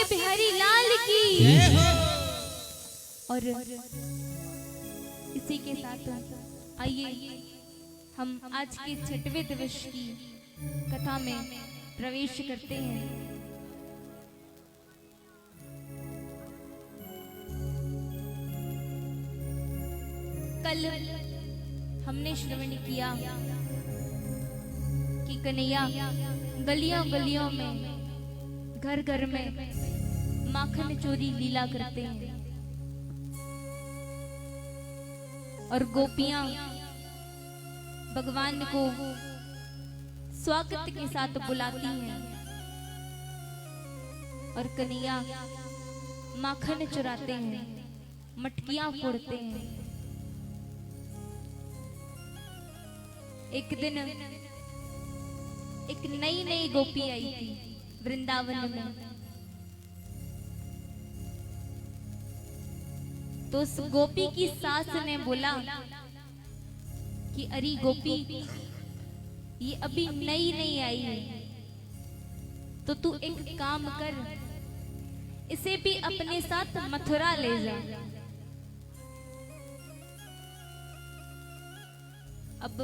बांके बिहारी लाल की। और इसी के साथ आइए हम आज के 6वें दिवस की कथा में प्रवेश करते हैं। कल हमने श्रवण किया कि कन्हैया गलियों गलियों में घर घर में माखन चोरी लीला करते हैं और गोपियां भगवान को स्वागत के साथ बुलाती हैं और कन्हैया माखन चुराते हैं, मटकियां फोड़ते हैं। एक दिन एक नई नई गोपी आई थी वृंदावन में। तो उस गोपी की सास ने बोला कि अरे गोपी, ये अभी नई नई आई है, तो तू एक काम कर, इसे भी अपने साथ मथुरा ले जा। अब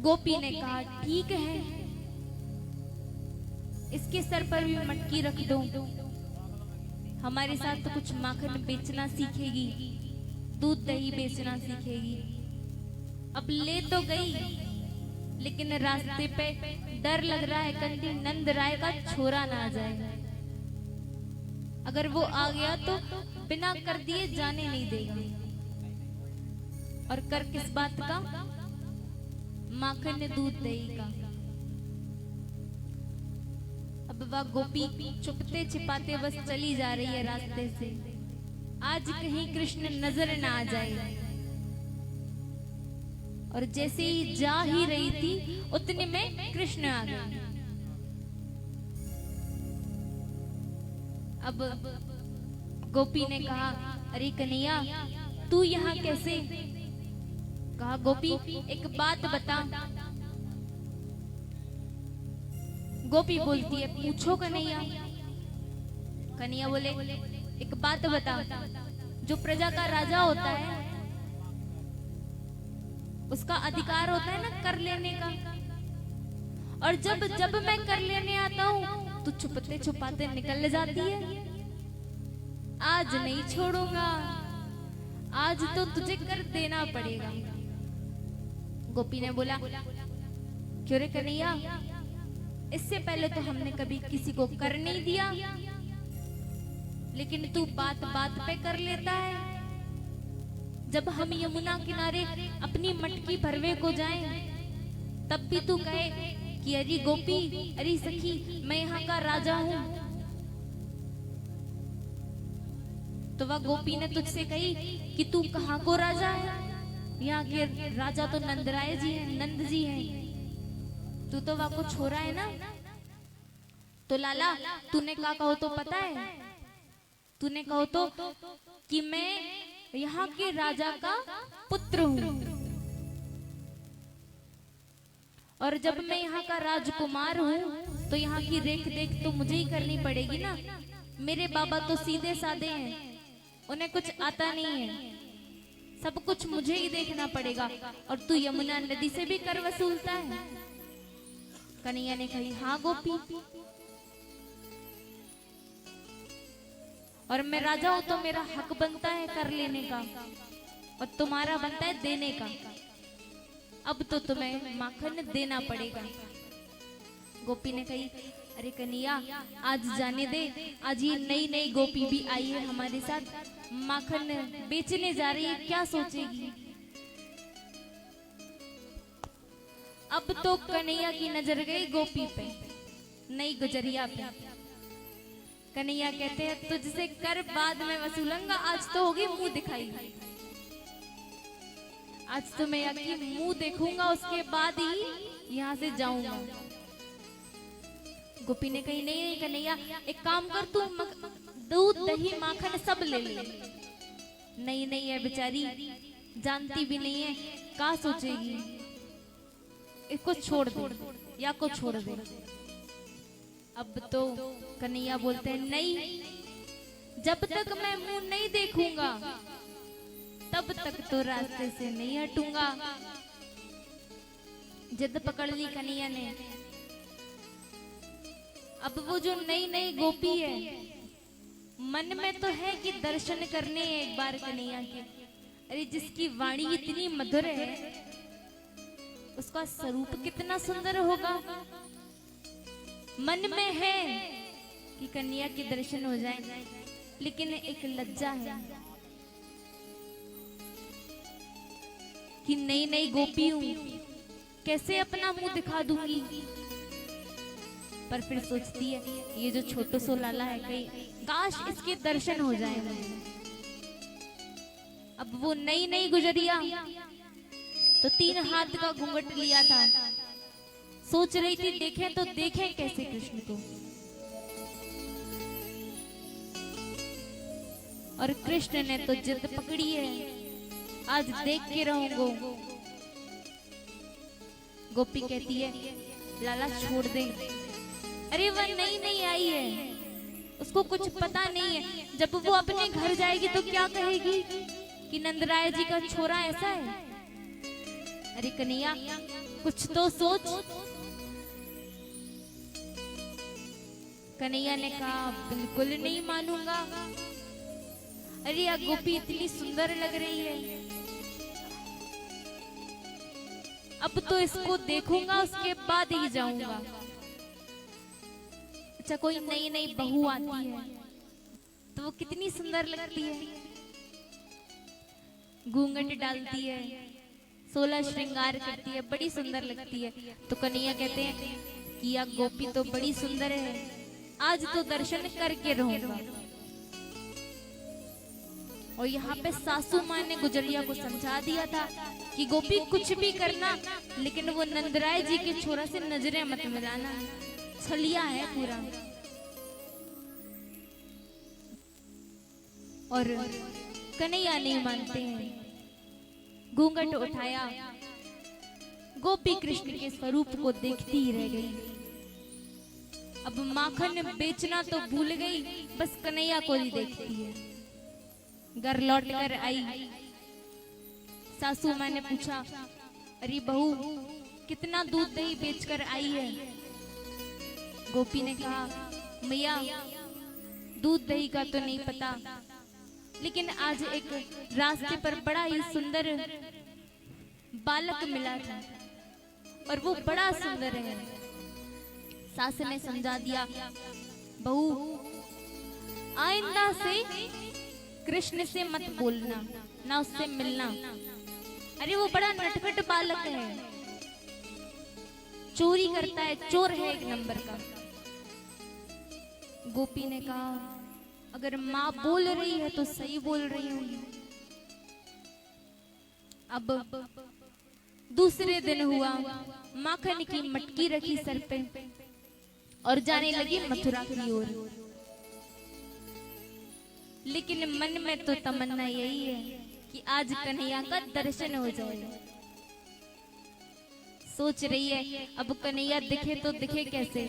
गोपी ने कहा ठीक है, इसके सर पर भी मटकी रख दो, हमारे साथ तो कुछ माखन बेचना सीखेगी, दूध दही बेचना सीखेगी। अब ले तो गई, लेकिन रास्ते पे डर लग रहा है कहीं नंद राय का छोरा ना आ जाए। अगर वो आ गया तो बिना कर दिए जाने नहीं देगा। और कर किस बात का? माखन दूध दही का। अब वह गोपी चुपते छिपाते बस चली जा रही है रास्ते से, आज कहीं कृष्ण नजर ना आ जाए। और जैसे ही जा ही रही थी उतने में कृष्ण आ गए। अब गोपी ने कहा अरे कन्हैया, तू यहाँ कैसे? कहा गोपी एक बात बता। गोपी बोलती है पूछो कन्हैया। कन्हैया बोले एक बात बता, जो प्रजा का राजा होता है उसका अधिकार होता है ना कर लेने का, और जब जब मैं कर लेने आता हूँ तो छुपते छुपाते निकल जाती है। आज नहीं छोड़ूंगा, आज तो तुझे कर देना पड़ेगा। गोपी ने बोला क्यों रे कन्हैया, इससे पहले तो हमने कभी किसी को कर नहीं दिया, लेकिन तू बात बात पे कर लेता है। जब हम यमुना किनारे अपनी मटकी भरवे को जाएं, तब भी तू कहे कि अरे गोपी, अरे सखी, मैं यहाँ का राजा हूँ। तो वह गोपी ने तुझसे कही कि तू कहाँ को राजा है? यहाँ के राजा तो नंदराय जी हैं, नंद जी हैं। तू तो वह को छोरा है ना। तो लाला तूने क्या कहो तो पता है? तूने कहो तो कि मैं यहाँ के राजा का पुत्र हूँ, और जब मैं यहाँ का राजकुमार हूँ तो यहाँ की रेख देख तो मुझे ही करनी पड़ेगी ना। मेरे बाबा तो सीधे साधे हैं, उन्हें कुछ आता नहीं है, सब कुछ मुझे ही देखना पड़ेगा। और तू यमुना नदी से भी कर वसूलता है। कन्हैया ने कही हाँ गोपी, और मैं राजा हूं तो मेरा हक बनता है कर लेने का, और तुम्हारा बनता है देने का। अब तो तुम्हें माखन देना पड़ेगा। गोपी ने कही अरे कन्हैया, आज जाने दे, आज ये नई नई गोपी भी आई है हमारे साथ, माखन बेचने जा रही है, क्या सोचेगी। अब तो कन्हैया की नजर गई गोपी पे, नई गुजरिया पे। कन्हैया कहते हैं तुझसे कर बाद में वसूलूंगा, आज तो होगी मुंह दिखाई। आज तो मैं यहाँ मुंह देखूंगा, उसके बाद ही यहाँ से जाऊंगा। गोपी ने कही नहीं कन्हैया, एक काम कर, तू दूध दही माखन सब ले ले। नहीं नहीं है बेचारी, जानती भी नहीं है, क्या सोचेगी, इसको छोड़ दे या को छोड़ दे। अब तो कन्हैया बोलते हैं नहीं, जब तक मैं मुंह नहीं देखूंगा तब तक तो रास्ते से नहीं हटूंगा। जिद पकड़ ली कन्हैया ने। अब वो जो नई नई गोपी है, मन में तो है कि दर्शन करने एक बार कन्हैया के। अरे जिसकी वाणी इतनी मधुर है, उसका स्वरूप कितना सुंदर होगा। मन में है कि कन्हैया के दर्शन हो जाएं, लेकिन एक लज्जा है कि नई नई गोपी हूं, कैसे अपना मुंह दिखा दूंगी। पर फिर सोचती है ये जो छोटो सो लाला है, कहीं काश इसके दर्शन हो जाए मुझे। अब वो नई नई गुजरिया तो 3 हाथ का घूंघट लिया था, सोच रही थी देखें तो देखें कैसे कृष्ण को। और कृष्ण ने तो जिद पकड़ी है, आज देख के रहूंगा। गोपी कहती है लाला छोड़ दे। अरे वह नई नई आई है, उसको कुछ पता नहीं है। जब वो अपने घर जाएगी तो क्या कहेगी कि नंदराय जी का छोरा ऐसा है। अरे कन्हैया कुछ तो सोच। कन्हैया ने कहा बिल्कुल नहीं मानूंगा। अरे यह गोपी इतनी सुंदर लग रही है, अब तो इसको देखूंगा उसके बाद ही जाऊंगा। अच्छा कोई नई नई बहू आती है तो वो कितनी सुंदर लगती है, घूंघट डालती है, 16 श्रृंगार करती है, बड़ी सुंदर लगती है। तो कन्हैया कहते हैं कि यह गोपी तो बड़ी सुंदर है, आज तो दर्शन करके रहूंगा। और यहाँ पे सासू माँ ने गुजरिया को समझा दिया था कि गोपी कुछ भी करना, लेकिन वो नंदराय जी के छोरा से नजरें मत मिलाना, छलिया है पूरा। और कन्हैया नहीं मानते हैं, घूंघट उठाया, गोपी कृष्ण के स्वरूप को देखती ही रह गई। अब माखन बेचना तो भूल गई, बस कन्हैया को ही देखती है। घर लौट कर आई, सासू माँ ने पूछा अरे बहू कितना दूध दही बेचकर आई है। गोपी ने कहा मैया दूध दही का तो नहीं पता, लेकिन आज एक रास्ते पर बड़ा ही सुंदर बालक मिला था और वो बड़ा सुंदर है। सास ने समझा दिया बहू आइंदा से कृष्ण से मत बोलना, ना उससे मिलना। अरे वो बड़ा नटखट बालक है, चोरी करता है, चोर है एक नंबर का। गोपी ने कहा अगर माँ बोल रही है तो सही बोल रही होगी। अब दूसरे दिन हुआ, माखन की मटकी रखी सर पे और जाने लगी मथुरा की ओर। लेकिन मन में तो तमन्ना यही है कि आज कन्हैया का दर्शन हो जाए। सोच रही है अब कन्हैया दिखे तो दिखे कैसे।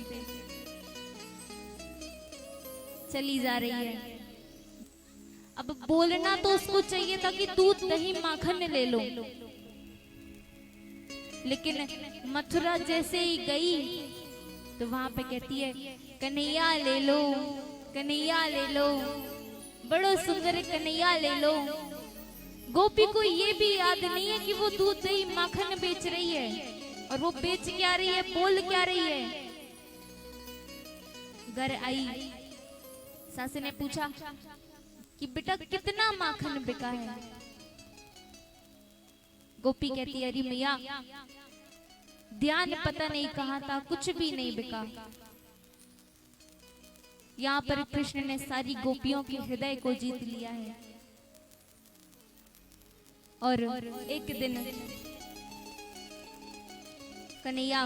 चली जा रही है। अब बोलना तो उसको चाहिए था कि दूध दही माखन ले लो, लेकिन मथुरा जैसे ही गई तो वहां पे कहती है कन्हैया ले लो, कन्हैया ले लो, बड़ो सुंदर कन्हैया ले लो। गोपी को ये भी याद नहीं है कि वो दूध दही माखन बेच रही है, और वो बेच क्या रही है, बोल क्या रही है। घर आई, सास ने पूछा कि बेटा कितना माखन बिका है। गोपी कहती है अरे मैया ध्यान पता नहीं कहाँ था, कुछ भी नहीं बिका। यहाँ पर कृष्ण ने सारी गोपियों के हृदय को जीत लिया है। और एक दिन कन्हैया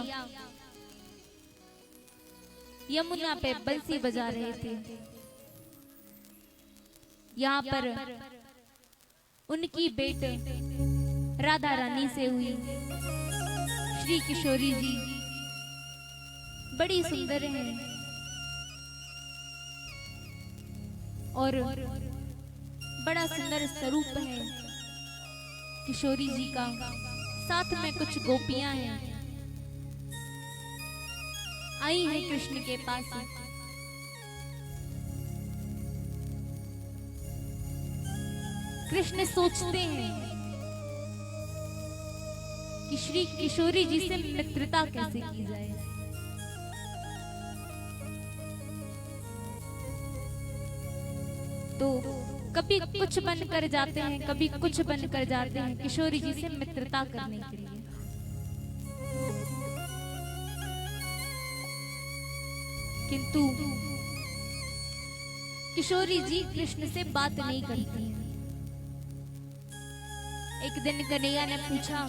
यमुना पे बंसी बजा रहे थे। यहाँ पर उनकी बेटे राधा रानी से हुई। श्री किशोरी जी बड़ी सुंदर हैं, और बड़ा सुंदर स्वरूप है किशोरी जी का। साथ में कुछ गोपियां हैं, आई हैं कृष्ण के पास। कृष्ण सोचते हैं कि श्री किशोरी जी से मित्रता कैसे की जाए। तो कभी कुछ बन कर जाते हैं, कभी कुछ बन कर जाते हैं किशोरी जी से मित्रता करने के लिए। किंतु किशोरी जी कृष्ण से बात नहीं करती हैं। एक दिन कन्हैया ने पूछा,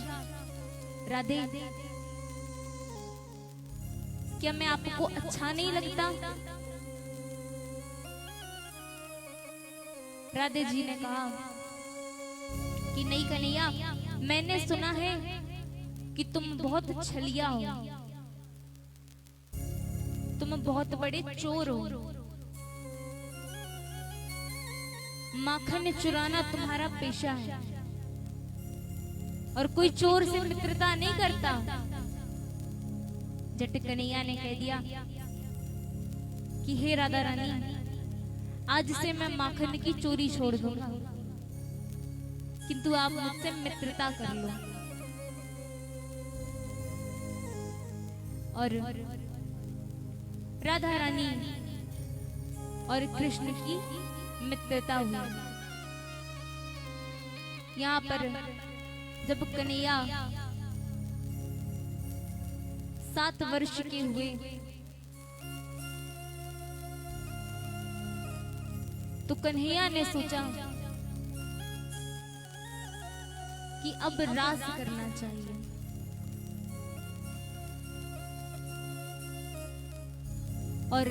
राधे क्या मैं आपको अच्छा नहीं लगता? राधे जी ने कहा कि नहीं कन्हैया, मैंने सुना है कि तुम बहुत छलिया हो, तुम बहुत बड़े चोर हो, माखन चुराना तुम्हारा पेशा है और कोई चोर से मित्रता नहीं करता। जट कन्हैया ने कह दिया कि हे राधा रानी, आज से मैं माखन की चोरी छोड़ दूंगा, किंतु आप मुझसे मित्रता कर लो। और राधा रानी और कृष्ण की मित्रता हुई। यहाँ पर जब कन्हैया 7 वर्ष के हुए तो कन्हैया ने सोचा कि अब रास करना चाहिए। और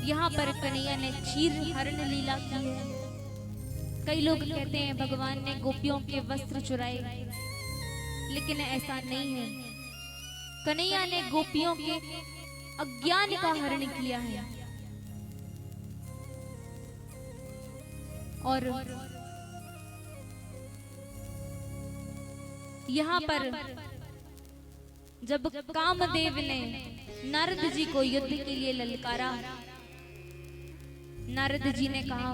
यहाँ पर कन्हैया ने क्षीर हरण लीला की है। कई लोग कहते हैं भगवान ने गोपियों के वस्त्र चुराए, लेकिन ऐसा नहीं है। कन्हैया ने गोपियों के अज्ञान का हरण किया है। और यहाँ पर जब कामदेव ने नारद जी को युद्ध के लिए ललकारा, नारद जी ने कहा,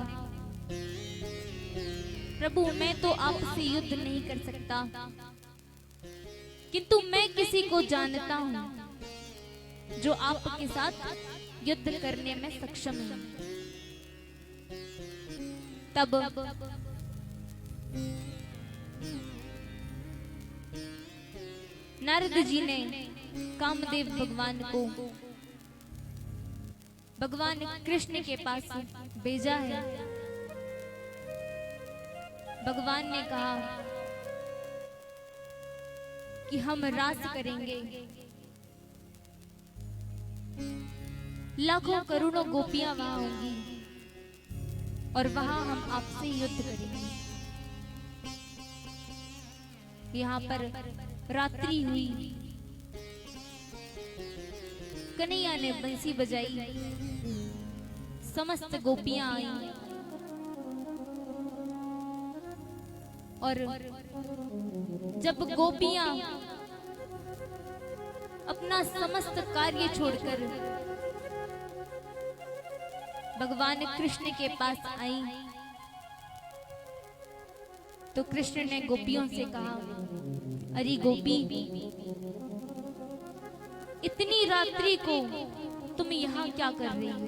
प्रभु मैं तो आपसे युद्ध नहीं कर सकता, किंतु मैं किसी को जानता हूं जो आपके साथ युद्ध करने में सक्षम है। तब नारद जी ने कामदेव भगवान को भगवान कृष्ण के पास भेजा है। भगवान ने कहा कि हम रास करेंगे, लाखों करोड़ों गोपियां वहां होंगी और वहां हम आपसे युद्ध करेंगे। यहाँ पर रात्रि हुई, कन्हैया ने बंसी बजाई, समस्त गोपियां आई और जब गोपियां अपना समस्त कार्य छोड़कर भगवान कृष्ण के पास आई तो कृष्ण ने गोपियों से कहा, अरे गोपी, इतनी रात्रि को तुम यहाँ क्या कर रही हो?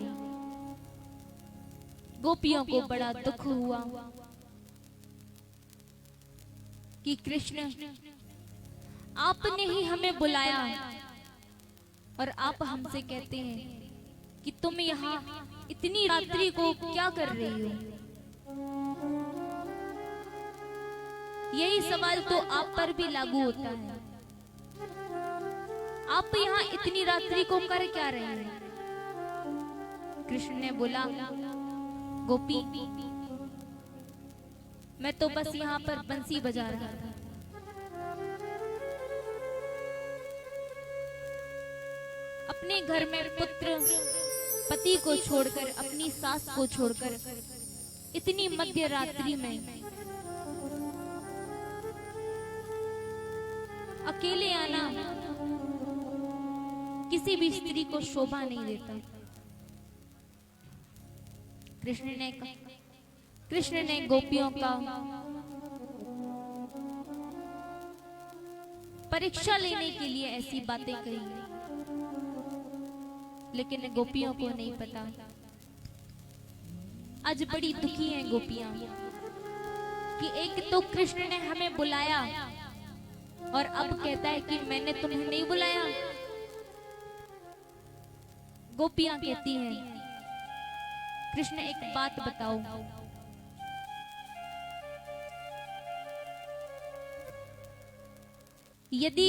गोपियों को बड़ा दुख हुआ कि कृष्ण आपने ही हमें बुलाया और आप हमसे कहते हैं कि तुम यहाँ इतनी रात्रि को क्या कर रही हो? यही सवाल तो आप पर भी लागू होता है। आप यहाँ इतनी रात्रि को कर क्या रहे हैं? कृष्ण ने बोला, गोपी मैं तो बस यहाँ पर बंसी बजा रहा था। अपने घर में पुत्र पति को छोड़कर, अपनी सास को छोड़कर इतनी मध्य रात्रि में अकेले आना किसी भी स्त्री को शोभा नहीं देता। कृष्ण ने गोपियों का परीक्षा लेने के लिए ऐसी बातें कही, लेकिन गोपियों को नहीं पता। आज बड़ी दुखी हैं गोपियां कि एक तो कृष्ण ने हमें बुलाया और अब कहता है कि मैंने तुम्हें नहीं बुलाया। गोपियां कहती हैं, कृष्ण एक बात बताओ, यदि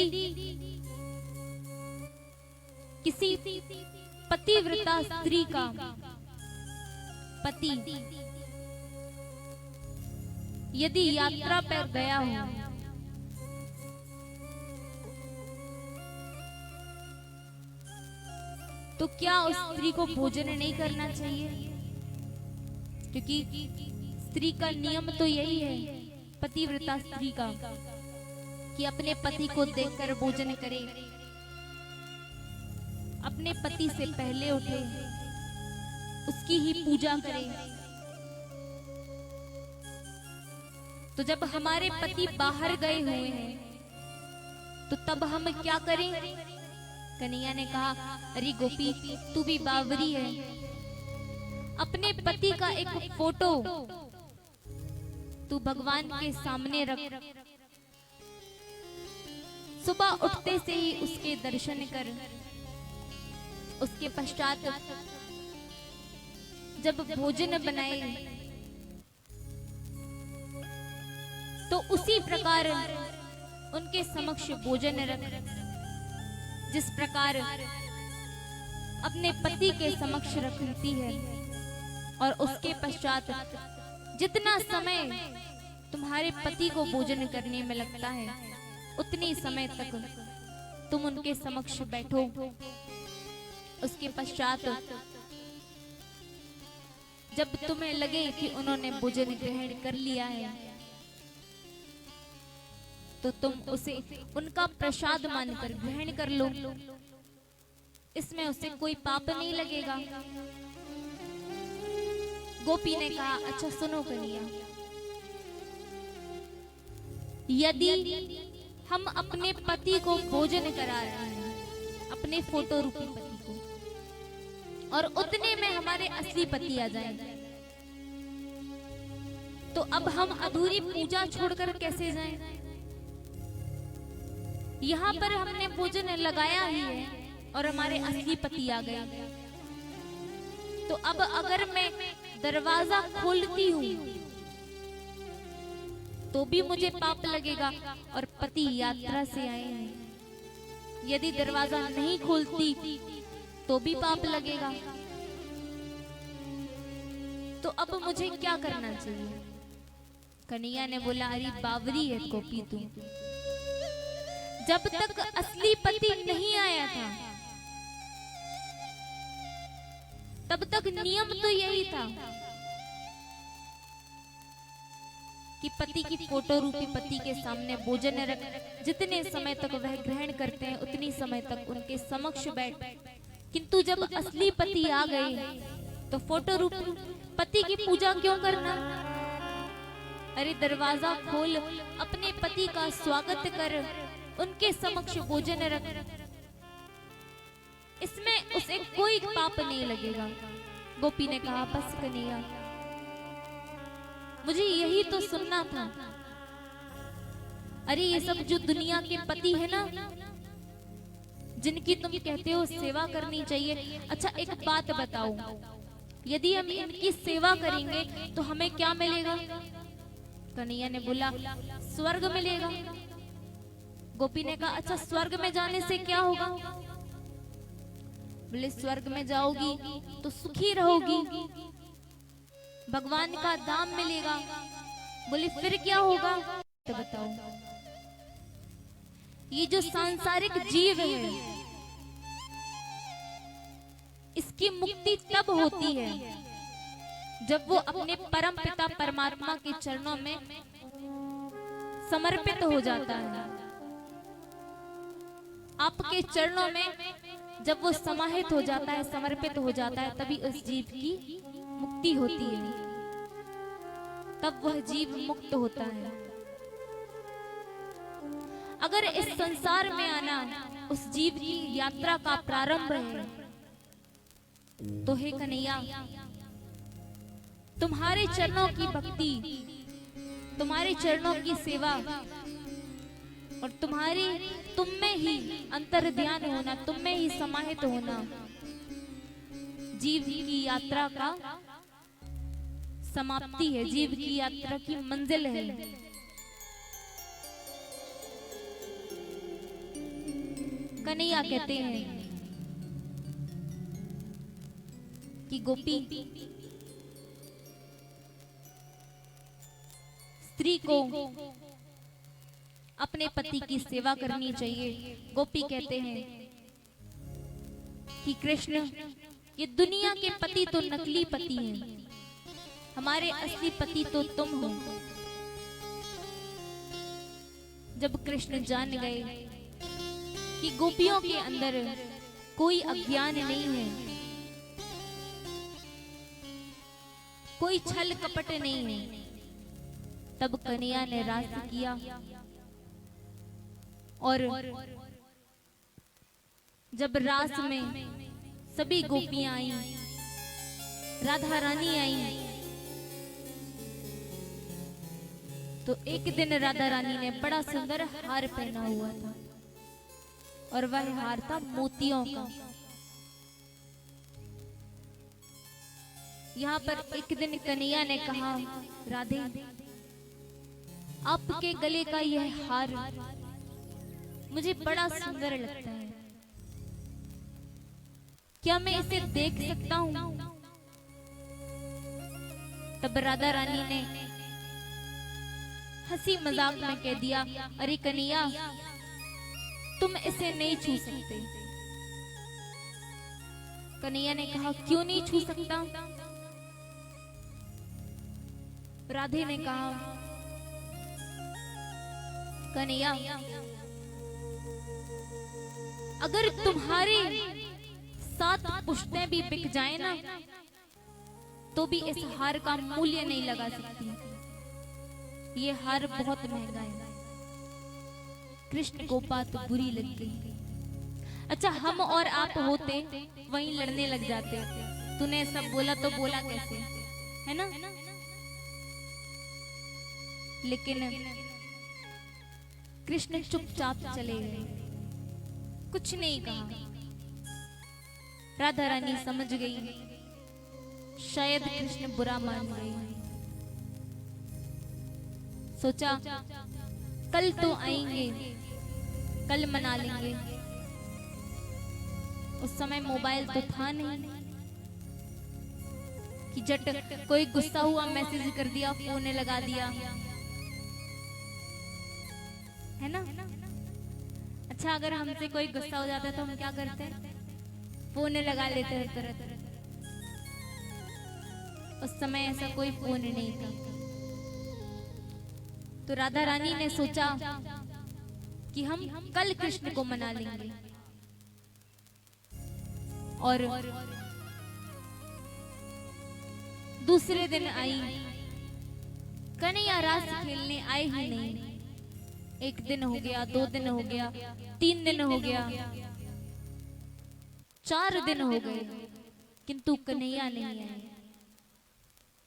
किसी पतिव्रता स्त्री का पति यदि यात्रा पर गया हो तो क्या उस स्त्री को भोजन नहीं करना चाहिए? क्योंकि स्त्री का नियम तो यही है, पतिव्रता स्त्री का, कि अपने पति को देखकर भोजन करे, अपने पति से पहले उठे, उसकी ही पूजा करे। तो जब हमारे पति बाहर गए हुए हैं तो तब हम क्या करें? कन्हैया ने कहा, अरे गोपी तू भी बावरी है, अपने पति का एक फोटो तू भगवान के सामने रख, सुबह उठते से ही उसके दर्शन कर, उसके पश्चात जब भोजन बनाए तो उसी प्रकार उनके समक्ष भोजन रख, जिस प्रकार अपने पति के समक्ष रखती है। और उसके पश्चात जितना समय तुम्हारे पति को भोजन करने में लगता है उतनी समय तक तुम उनके समक्ष बैठो। उसके पश्चात जब तुम्हें लगे कि उन्होंने भोजन ग्रहण कर लिया है तो तुम उसे उनका प्रसाद मानकर ग्रहण कर लो, इसमें उसे कोई पाप नहीं लगेगा। गोपी ने कहा, अच्छा सुनो कन्हैया, यदि हम अपने पति को भोजन करा रहे हैं, अपने फोटो रूपी पति को, और उतने में हमारे असली पति आ जाए, तो अब हम अधूरी पूजा छोड़कर कैसे जाएं? यहाँ पर हमने भोजन लगाया ही है और हमारे असली पति आ गए, तो अब अगर मैं दरवाजा खोलती हूँ तो भी मुझे पाप लगेगा, और पति यात्रा से आए हैं, यदि दरवाजा नहीं खोलती तो भी पाप लगेगा। तो अब मुझे क्या करना चाहिए? कन्हैया ने बोला, अरे बावरी है गोपी तू, जब तक असली पति नहीं आया था तब तक नियम तो यही था कि पति की फोटो रूपी पति के सामने भोजन रख, जितने समय तक वह ग्रहण करते हैं उतनी समय तक उनके समक्ष बैठ। किंतु जब असली पति आ गए तो फोटो रूपी पति की पूजा क्यों करना? अरे दरवाजा खोल, अपने पति का स्वागत कर, उनके समक्ष भोजन रख, इसमें उसे कोई पाप नहीं लगेगा। गोपी ने कहा, बस कन्हैया, मुझे यही तो सुनना था। अरे ये सब जो दुनिया के पति है ना, जिनकी तुम कहते हो सेवा करनी चाहिए, अच्छा एक बात बताओ, यदि हम इनकी सेवा करेंगे तो हमें क्या मिलेगा? कन्हैया ने बोला, स्वर्ग मिलेगा। गोपी ने कहा, अच्छा स्वर्ग में जाने से क्या होगा? बोले, स्वर्ग में जाओगी तो सुखी रहोगी, भगवान का दाम मिलेगा। बोले, फिर क्या होगा? तो बताओ, ये जो सांसारिक जीव है इसकी मुक्ति तब होती है जब वो अपने परम पिता परमात्मा के चरणों में समर्पित हो जाता है। आपके चरणों में जब वो समाहित हो जाता है, समर्पित हो जाता है, तभी उस जीव की मुक्ति होती है, तब वह जीव मुक्त होता है। अगर इस संसार में आना उस जीव की यात्रा का प्रारंभ है, तो हे कन्हैया, तुम्हारे चरणों की भक्ति, तुम्हारे चरणों की सेवा और तुम में ही अंतर ध्यान होना, तुम में ही समाहित होना जीव की यात्रा का समाप्ति है, जीव की यात्रा की मंजिल है। कन्हैया कहते हैं कि गोपी स्त्री को अपने पति की सेवा करनी चाहिए। गोपी कहते हैं कि कृष्ण, ये दुनिया के पति तो नकली पति हैं, हमारे असली पति तो तुम हो। जब कृष्ण जान गए कि गोपियों के अंदर कोई अज्ञान नहीं है, कोई छल कपट नहीं है, तब कन्हैया ने रास किया और जब रास में सभी गोपियां आई, राधा रानी आई, तो एक दिन राधा रानी ने बड़ा सुंदर हार पहना हुआ था और वह हार था मोतियों का। यहाँ पर एक दिन कन्हैया ने कहा, राधे, आपके गले का यह हार मुझे बड़ा सुंदर लगता है, क्या मैं इसे देख सकता हूँ? तब राधा रानी ने हंसी मजाक में कह दिया, अरे कन्हैया, तुम इसे नहीं छू सकते। कन्हैया ने कहा, क्यों नहीं छू सकता? राधे ने कहा, कन्हैया, अगर तुम्हारे 7 पुश्तें भी बिक जाए ना, तो भी इस हार का मूल्य नहीं लगा सकती। ये हार बहुत महंगा है। कृष्ण को बात बुरी लग गई। अच्छा, हम और आप होते वहीं लड़ने लग जाते, तूने सब बोला तो बोला कैसे, है ना? लेकिन कृष्ण चुपचाप चले गए, कुछ नहीं कहा। राधा रानी समझ गई शायद कृष्ण बुरा मान गए। सोचा कल तो आएंगे, कल मना लेंगे। उस समय मोबाइल तो था नहीं कि झट कोई गुस्सा हुआ मैसेज कर दिया, फोन लगा दिया, है ना? अच्छा, अगर हमसे कोई गुस्सा हो जाता है तो हम क्या करते हैं? फोन लगा लेते हैं तुरंत। उस समय ऐसा कोई फोन नहीं था, तो राधा रानी ने सोचा कि हम कल कृष्ण को मना लेंगे। और दूसरे दिन आई, कन्हैया रास खेलने आए ही नहीं। 1 दिन हो गया, 2 दिन हो गया, 3 दिन हो गया, 4 दिन हो गए, किंतु कन्हैया नहीं आए।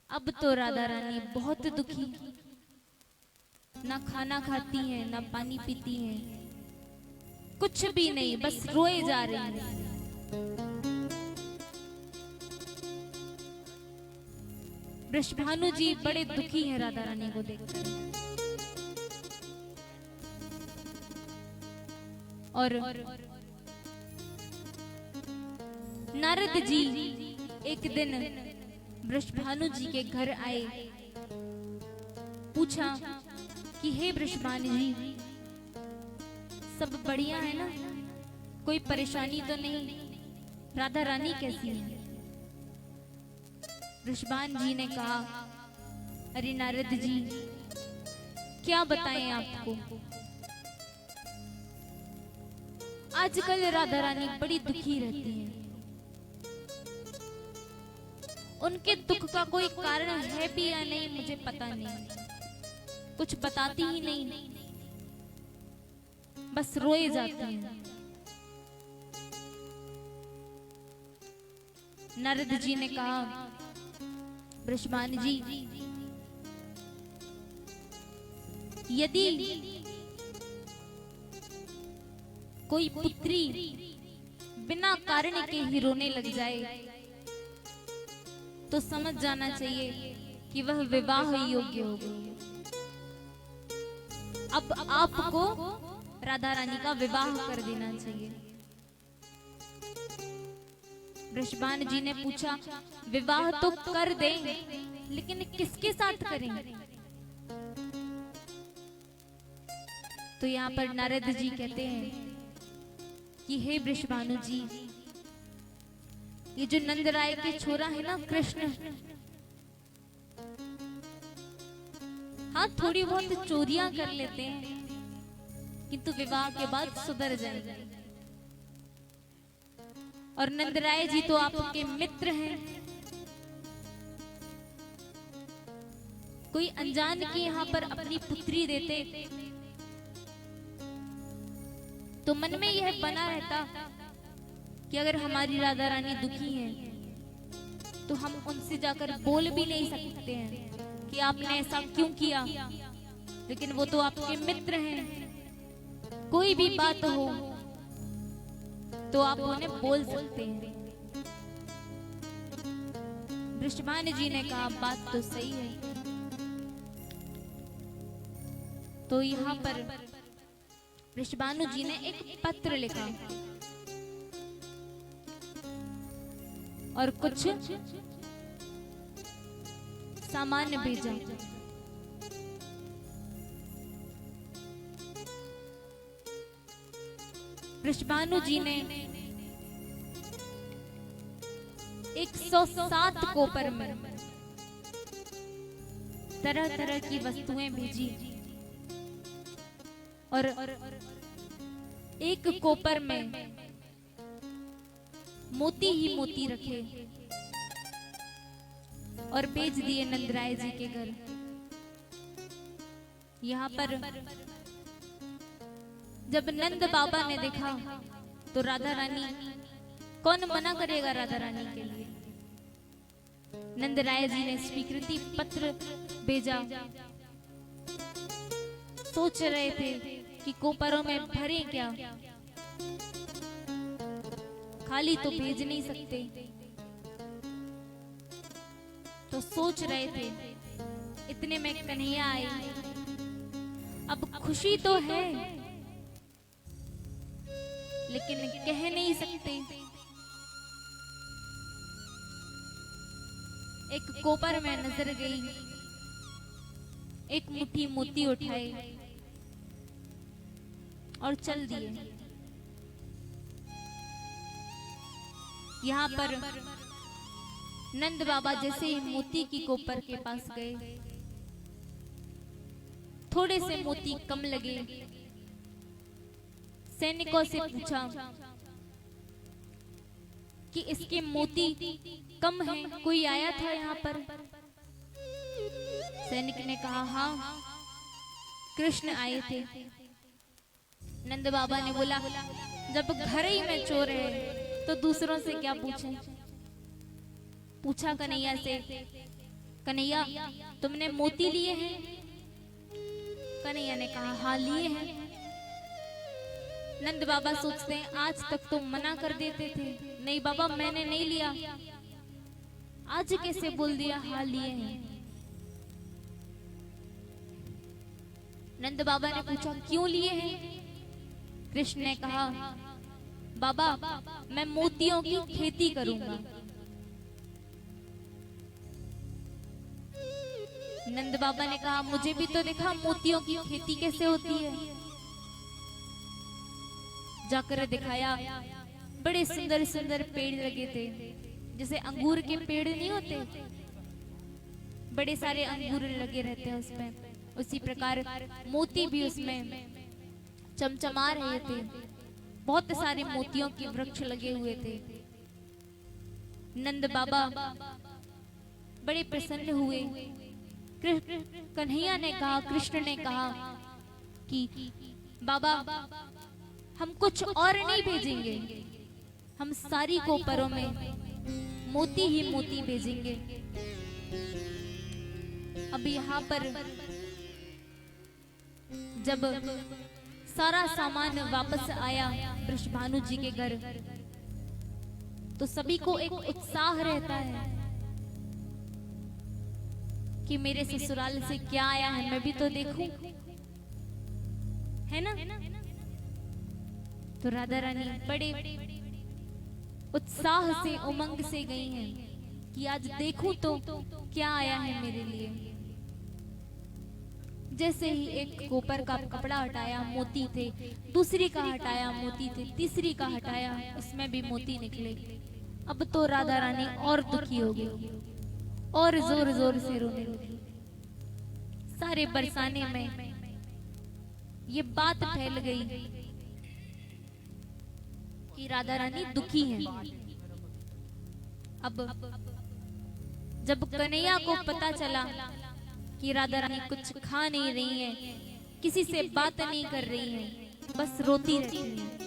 अब तो राधा रानी बहुत दुखी, ना खाना खाती हैं, ना पानी पीती हैं, कुछ भी नहीं, बस रोए जा रही है। वृषभानु जी बड़े दुखी हैं राधा रानी को देखकर। और नारद जी एक दिन वृषभानु जी के घर आए, पूछा कि हे वृषभानु जी, सब बढ़िया है ना? कोई परेशानी तो नहीं? राधा रानी कैसी है? वृषभान जी ने कहा, अरे नारद जी, क्या बताएं आपको। आजकल राधा रानी बड़ी दुखी रहती है। उनके दुख का कोई कारण है भी या नहीं मुझे पता नहीं, कुछ बताती ही नहीं, बस रोए जाती हैं। नारद जी ने कहा, वृषभान जी, यदि कोई पुत्री बिना कारण के ही रोने लग जाए तो समझ जाना चाहिए कि वह विवाह योग्य हो गई है। अब आपको राधा रानी का विवाह कर देना चाहिए। वृषभान जी ने पूछा, विवाह तो कर दें, लेकिन किसके साथ करें? तो यहाँ पर नारद जी कहते हैं कि हे वृषभानु जी, ये जो नंद राय के छोरा है ना कृष्ण, हाँ थोड़ी बहुत चोरियां कर लेते हैं, किंतु विवाह के बाद सुधर जाएंगे। और नंद राय जी तो आपके मित्र हैं। कोई अनजान की यहाँ पर अपनी पुत्री देते तो मन में यह बना रहता कि अगर हमारी राधा रानी दुखी है तो हम उनसे जाकर बोल भी नहीं सकते हैं कि आपने ऐसा क्यों किया, लेकिन वो तो आपके मित्र हैं। कोई भी बात हो तो आप उन्हें बोल सकते हैं। वृषभान जी ने कहा, बात तो सही है। तो यहाँ पर वृषभानु जी ने एक पत्र लिखा और कुछ सामान भेजा। वृषभानु जी ने 107 कोपर में तरह तरह की वस्तुएं भेजी और एक कोपर में मोती ही मोती रखे और भेज दिए नंदराय जी के घर। यहाँ पर जब नंद बाबा ने देखा तो राधा रानी, कौन मना करेगा राधा रानी के लिए। नंद राय जी ने स्वीकृति पत्र भेजा। सोच रहे थे कि कोपरों में भरे क्या, खाली तो भेज नहीं सकते, तो सोच रहे थे। इतने में कन्हैया आई। अब खुशी तो है लेकिन कह नहीं सकते। एक कोपर में नजर गई, एक मुट्ठी मोती उठाए और चल दिए। यहाँ पर नंद बाबा जैसे ही मोती की कोपर के पास गए, थोड़े से मोती कम लगे। सैनिकों से पूछा कि इसके मोती कम हैं, कोई आया था यहाँ पर? सैनिक ने कहा, हाँ कृष्ण आए थे। नंद बाबा ने बोला, जब घर ही में चोर है तो दूसरों से क्या पूछें? पूछा कन्हैया से, कन्हैया तुमने मोती लिए हैं? कन्हैया ने कहा, हाँ लिए हैं। नंद बाबा सोचते हैं, आज तक तो मना कर देते थे, नहीं बाबा मैंने नहीं लिया, आज कैसे बोल दिया हाँ लिए हैं? नंद बाबा ने पूछा, क्यों लिए हैं? कृष्ण ने कहा, बाबा मैं मोतियों की खेती करूंगा। नंद बाबा ने कहा, मुझे भी तो देखा मोतियों की खेती कैसे होती है। जाकर दिखाया बड़े सुंदर सुंदर पेड़ लगे थे, जैसे अंगूर के पेड़ नहीं होते, बड़े सारे अंगूर लगे रहते हैं उसमें, उसी प्रकार मोती भी उसमें चमचमा रहे थे। बहुत सारे मोतियों के वृक्ष लगे हुए थे। नंद बाबा बड़े प्रसन्न हुए। कन्हैया ने कहा, कृष्ण ने कहा कि बाबा हम कुछ और नहीं भेजेंगे, हम सारी कोपरों में मोती ही मोती भेजेंगे। अब यहाँ पर जब सारा सामान वापस आया वृषभानु जी के घर, तो सभी को एक उत्साह रहता है कि मेरे ससुराल से क्या आया है, मैं भी तो देखूं, है ना। तो राधा रानी बड़े उत्साह से, उमंग से गई हैं कि आज देखूं तो क्या आया है मेरे लिए। जैसे ही एक कोपर का कपड़ा हटाया, मोती थे, दूसरी का हटाया, मोती थे, तीसरी का हटाया, उसमें भी मोती निकले। अब तो राधा रानी और दुखी हो गई और जोर जोर से रोने लगी। सारे बरसाने में ये बात फैल गई कि राधा रानी दुखी है। अब जब कन्हैया को पता चला कि राधा रानी कुछ खा नहीं रही है, किसी से बात नहीं कर रही है, बस रोती रहती है,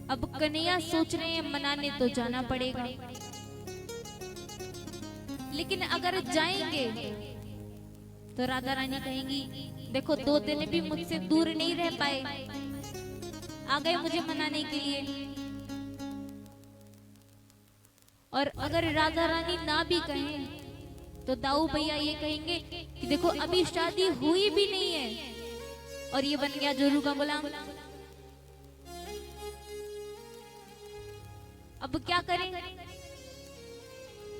अब कन्हैया सोच रहे हैं मनाने तो जाना पड़ेगा, लेकिन अगर जाएंगे तो राधा रानी कहेंगी देखो 2 दिन भी मुझसे दूर नहीं रह पाए, आ गए मुझे मनाने के लिए। और अगर राधा रानी ना भी कहें तो दाऊ भैया ये कहेंगे कि देखो अभी शादी हुई भी नहीं है और ये बन गया जोरू का गुलाम। अब क्या करें?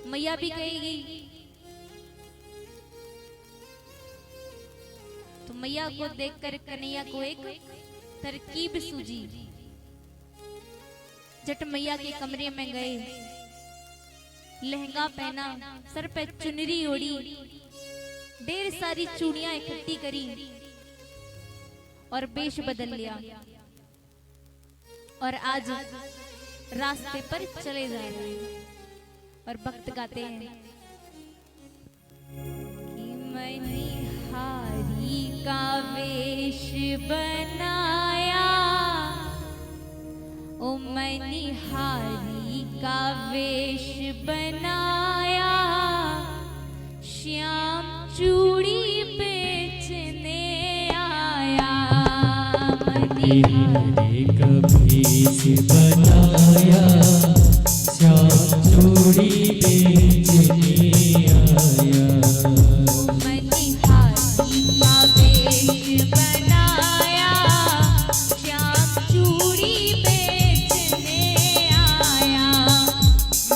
मैया भी कहेगी, तो मैया को देखकर कन्हैया को एक तरकीब सूझी। जट मैया के कमरे में गए, लहंगा पहना, सर पे चुनरी ओढ़ी, ढेर सारी चूड़ियां इकट्ठी करी और वेश बदल लिया, और आज रास्ते पर चले जा रहे हैं। और भक्त गाते हैं कि मनिहारी का वेश बनाया, ओ मनिहारी का वेश बनाया, श्याम चूड़ी बेचने आया। मनिहारी का वेश बनाया, श्याम चूड़ी बेचने आया। मनिहारी का वेश बनाया, श्याम चूड़ी बेचने आया।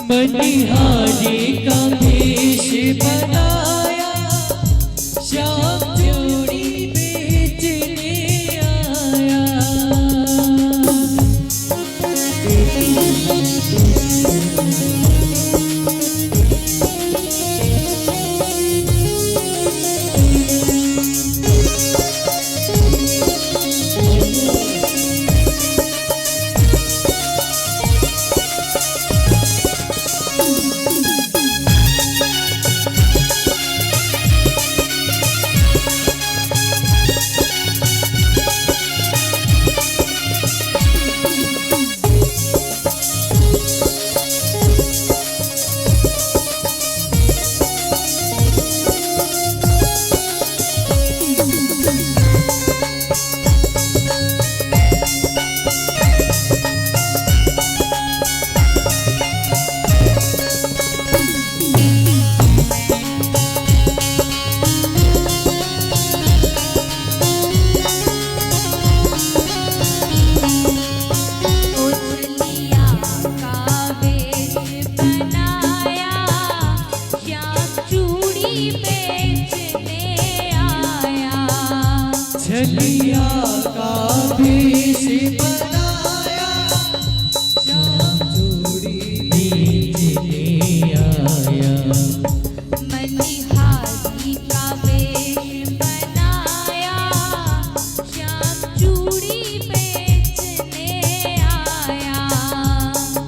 मनिहारी का वेश बनाया, श्याम चूड़ी बेचने आया। चूड़ी बेचने आया।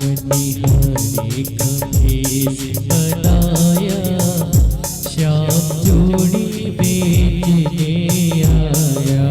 मणिहारी का भेष बनाया, श्याम चूड़ी बेचने आया।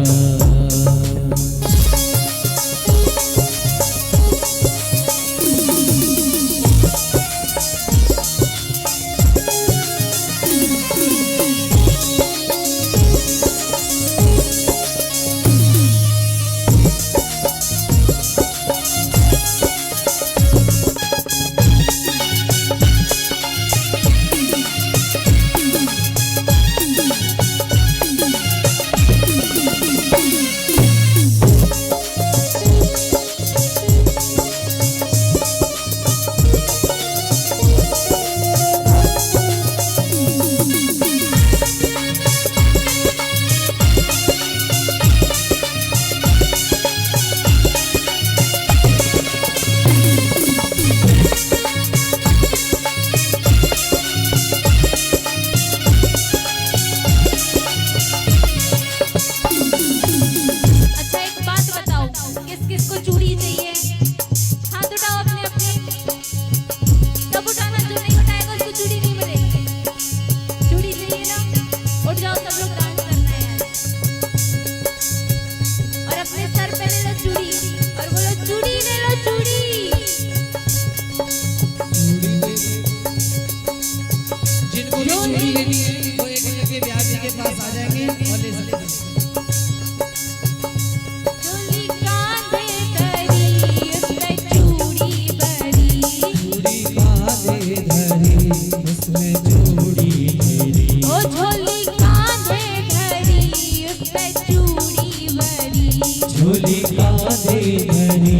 झोली कांधे धरी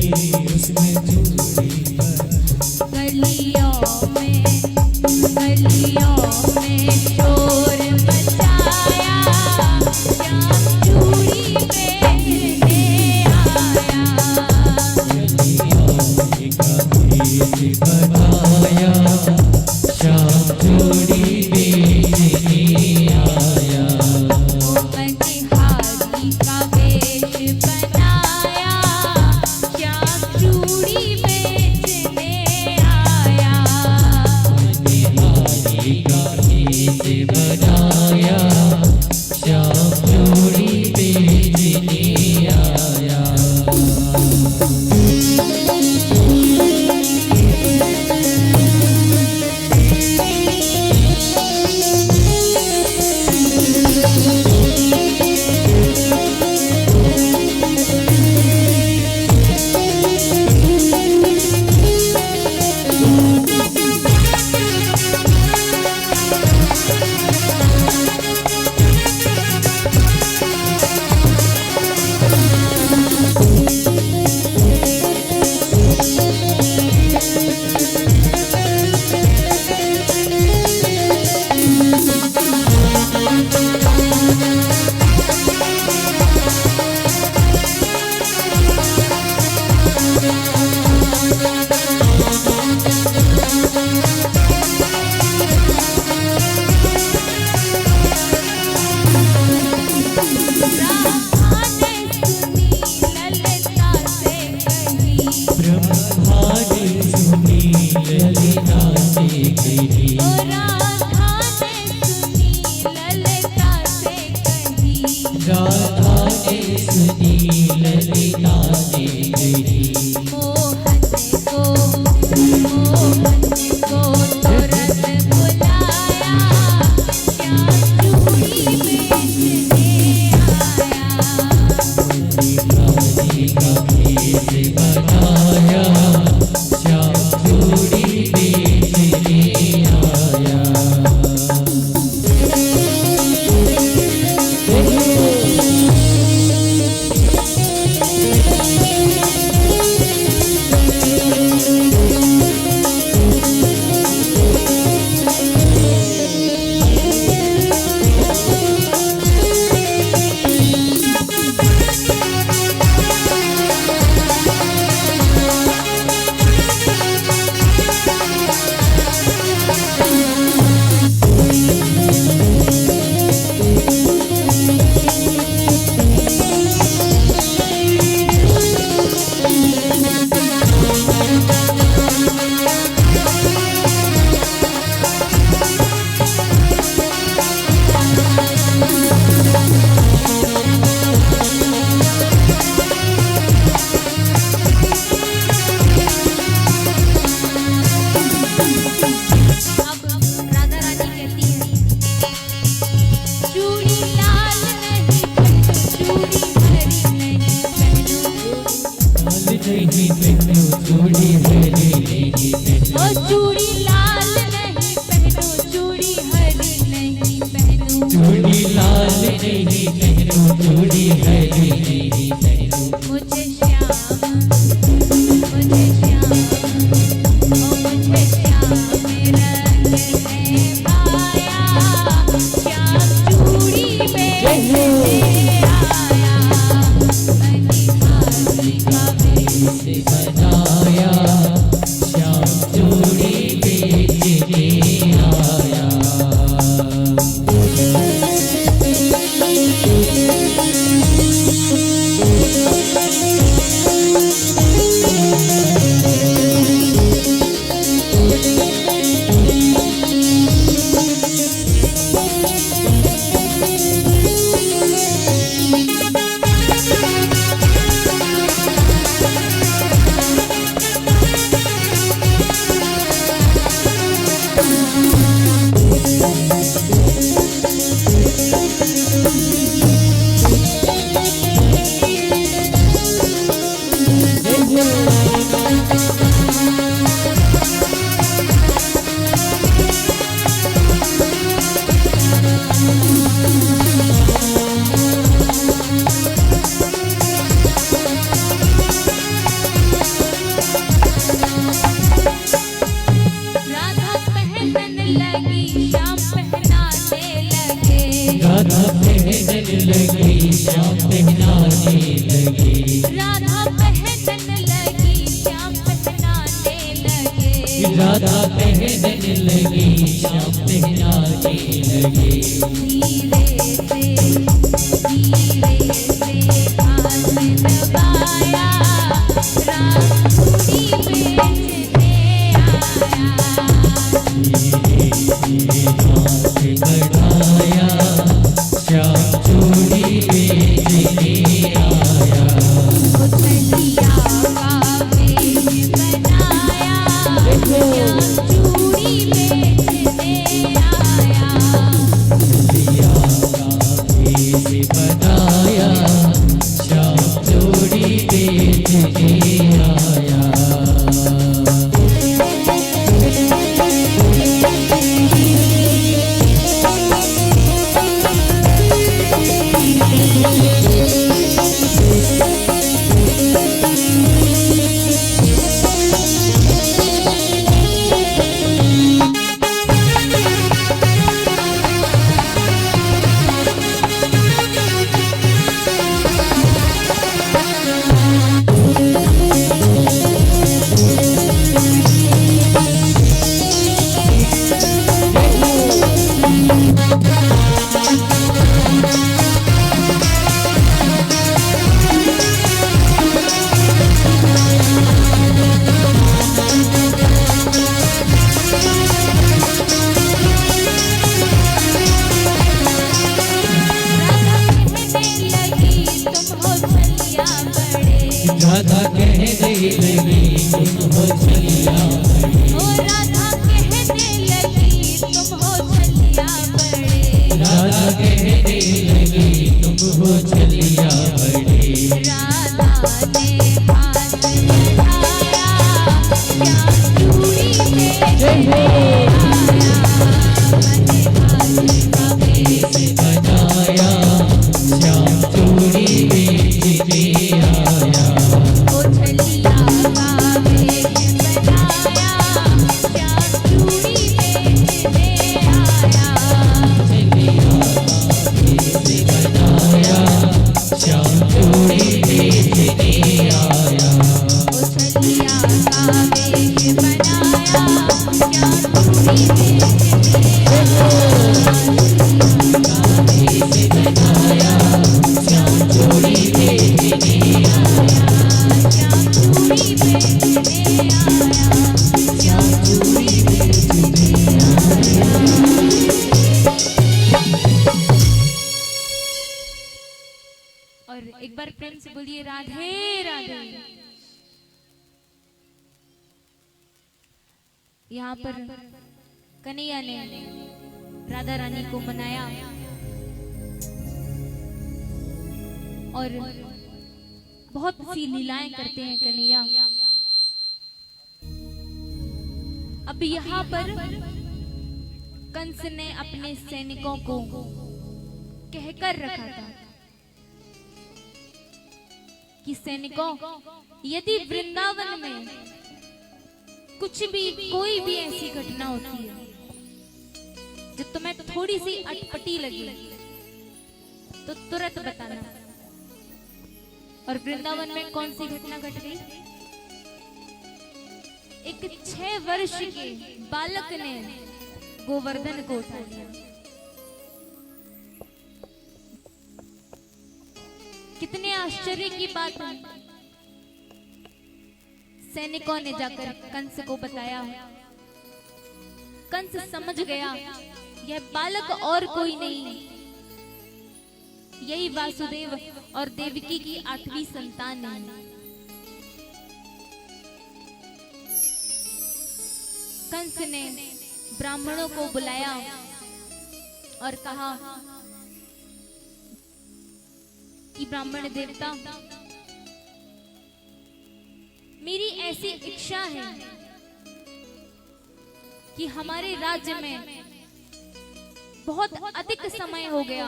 उसमें चूड़ी गलियों में शोर मचाया, श्याम चूड़ी बेचने आया। गलियों का भेष बनाया, श्याम चूड़ी बेचने आया। मणिहारी का वेश बनाया, श्याम चूड़ी बेचने आया। मणिहारी का भेष बनाया, श्याम चूड़ी बेचने आया। नहीं पहनो चूड़ी हरी नहीं पहनो। ओ चूड़ी लाल नहीं पहनो, चूड़ी हरी नहीं पहनो। चूड़ी लाल नहीं पहनो चूड़ी हरी नहीं पहनो। मुझे श्याम, मुझे श्याम, ओ मुझे श्याम रंग है पाया, श्याम चूड़ी बेचने आया, मनिहारी का वेश बनाया श्याम चूड़ी बेचने आया। राधा पहनन लगी, श्याम पहनाने लगे। राधा पहनन लगी श्याम पहनाने लगी। राधा पहनन लगी, श्याम पहनाने लगे। राधा पहनन लगी श्याम पहनाने लगी। धीरे से हाथ दबाया, राम चूड़ी बेचने आया। धीरे धीरे हाथ बढ़ाया श्याम चूड़ी बेचने आया। उछलिया का वेश बनाया, श्याम चूड़ी बेचने आया। दिया का भेष बनाया श्याम चूड़ी बेचने आया। राधा कहने लगी तुम हो छलिया बड़े। ओ राधा कहने लगी तुम हो छलिया बड़े। राधा कहने लगी तुम हो छलिया बड़े। राधा ने हाथ बढ़ाया, श्याम चूड़ी बेचने आया। मनिहारी का वेश बनाया श्याम चूड़ी बेचने आया। ओ छलिया का वेश बनाया, श्याम चूड़ी बेचने आया। छलिया का भेष बनाया श्याम चूड़ी बेचने आया। ओ छलिया का वेश बनाया, श्याम चूड़ी बेचने बनाया श्याम चूड़ी बेचने आया। श्याम चूड़ी बेचने आया। श्याम चूड़ी बेचने आया। और एक बार प्रेम से बोलिए राधे राधे। यहाँ पर कन्हैया ने राधा रानी को मनाया और बहुत सी लीलाएं करते हैं कन्हैया। अब यहाँ पर कंस ने अपने सैनिकों को कहकर रखा था कि सैनिकों, यदि वृंदावन में कुछ भी कोई भी ऐसी घटना होती है जो तुम्हें थोड़ी सी अटपटी लगी तो तुरंत बताना। और वृंदावन में कौन सी घटना घट गई? एक 6 वर्ष के बालक ने गोवर्धन को उठा लिया। कितने आश्चर्य की बात है। सैनिकों ने जाकर कंस को बताया। कंस समझ गया यह बालक और कोई नहीं, यही वासुदेव और देवकी की 8वीं संतान है। कंस ने ब्राह्मणों को बुलाया और कहा कि ब्राह्मण देवता, मेरी ऐसी इच्छा है कि हमारे राज्य में बहुत अधिक समय हो गया